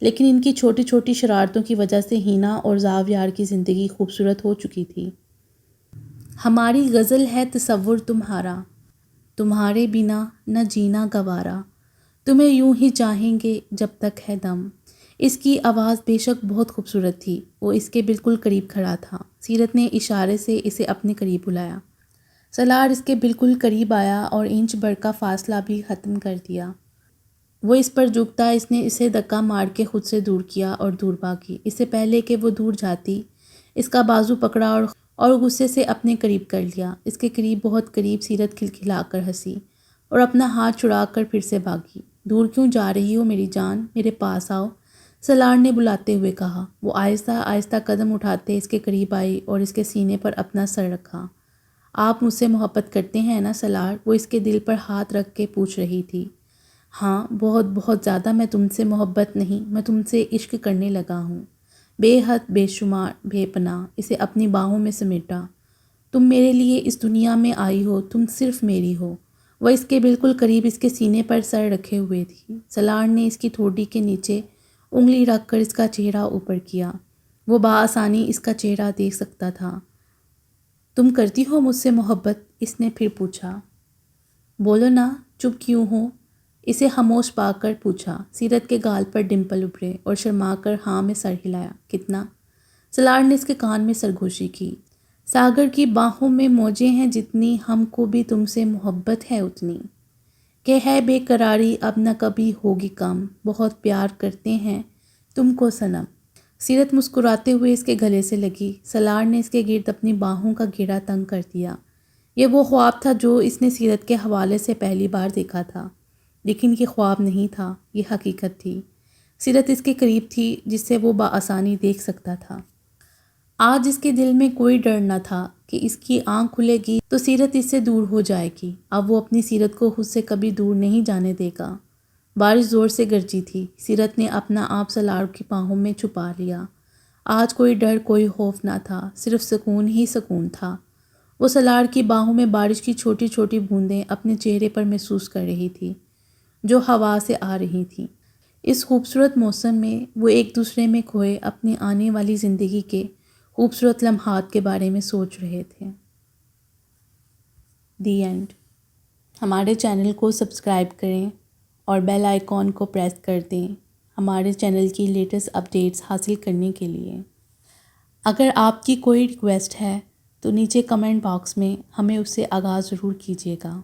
لیکن ان کی چھوٹی چھوٹی شرارتوں کی وجہ سے ہینا اور زاویار کی زندگی خوبصورت ہو چکی تھی۔ ہماری غزل ہے تصور تمہارا، تمہارے بنا نہ جینا گوارا، تمہیں یوں ہی چاہیں گے جب تک ہے دم۔ اس کی آواز بے شک بہت خوبصورت تھی۔ وہ اس کے بالکل قریب کھڑا تھا۔ سیرت نے اشارے سے اسے اپنے قریب بلایا۔ سالار اس کے بالکل قریب آیا اور انچ بھر کا فاصلہ بھی ختم کر دیا۔ وہ اس پر جھکتا، اس نے اسے دھکا مار کے خود سے دور کیا اور دور بھاگی۔ اس سے پہلے کہ وہ دور جاتی، اس کا بازو پکڑا اور غصے سے اپنے قریب کر لیا۔ اس کے قریب، بہت قریب، سیرت کھلکھلا کر ہنسی اور اپنا ہاتھ چھڑا کر پھر سے بھاگی۔ دور کیوں جا رہی ہو میری جان، میرے پاس آؤ، سالار نے بلاتے ہوئے کہا۔ وہ آہستہ آہستہ قدم اٹھاتے اس کے قریب آئی اور اس کے سینے پر اپنا سر رکھا۔ آپ مجھ سے محبت کرتے ہیں نا سالار؟ وہ اس کے دل پر ہاتھ رکھ کے پوچھ رہی تھی۔ ہاں، بہت بہت زیادہ۔ میں تم سے محبت نہیں، میں تم سے عشق کرنے لگا ہوں، بے حد، بے شمار، بے پناہ۔ اسے اپنی باہوں میں سمیٹا۔ تم میرے لیے اس دنیا میں آئی ہو، تم صرف میری ہو۔ وہ اس کے بالکل قریب اس کے سینے پر سر رکھے ہوئے تھی۔ سالار نے اس کی ٹھوڈی کے نیچے انگلی رکھ کر اس کا چہرہ اوپر کیا۔ وہ بآسانی اس کا چہرہ دیکھ سکتا تھا۔ تم کرتی ہو مجھ سے محبت؟ اس نے پھر پوچھا۔ بولو نا، چپ کیوں ہو؟ اسے خاموش پا کر پوچھا۔ سیرت کے گال پر ڈمپل ابھرے اور شرما کر ہاں میں سر ہلایا۔ کتنا؟ سالار نے اس کے کان میں سرگوشی کی۔ ساگر کی باہوں میں موجیں ہیں جتنی، ہم کو بھی تم سے محبت ہے اتنی، کہ ہے بے قراری اب نہ کبھی ہوگی کم، بہت پیار کرتے ہیں تم کو صنم۔ سیرت مسکراتے ہوئے اس کے گلے سے لگی۔ سالار نے اس کے گرد اپنی باہوں کا گھیرا تنگ کر دیا۔ یہ وہ خواب تھا جو اس نے سیرت کے حوالے سے پہلی بار دیکھا تھا، لیکن یہ خواب نہیں تھا، یہ حقیقت تھی۔ سیرت اس کے قریب تھی جس سے وہ بآسانی دیکھ سکتا تھا۔ آج اس کے دل میں کوئی ڈر نہ تھا کہ اس کی آنکھ کھلے گی تو سیرت اس سے دور ہو جائے گی۔ اب وہ اپنی سیرت کو خود سے کبھی دور نہیں جانے دے گا۔ بارش زور سے گرجی تھی۔ سیرت نے اپنا آپ سالار کی باہوں میں چھپا لیا۔ آج کوئی ڈر، کوئی خوف نہ تھا، صرف سکون ہی سکون تھا۔ وہ سالار کی باہوں میں بارش کی چھوٹی چھوٹی بوندیں اپنے چہرے پر محسوس کر رہی تھی جو ہوا سے آ رہی تھیں۔ اس خوبصورت موسم میں وہ ایک دوسرے میں کھوئے اپنی آنے والی زندگی کے خوبصورت لمحات کے بارے میں سوچ رہے تھے۔ The end. ہمارے چینل کو سبسکرائب کریں اور بیل آئیکن کو پریس کر دیں ہمارے چینل کی لیٹسٹ اپڈیٹس حاصل کرنے کے لیے۔ اگر آپ کی کوئی ریکویسٹ ہے تو نیچے کمنٹ باکس میں ہمیں اس سے آگاہ ضرور کیجیے گا۔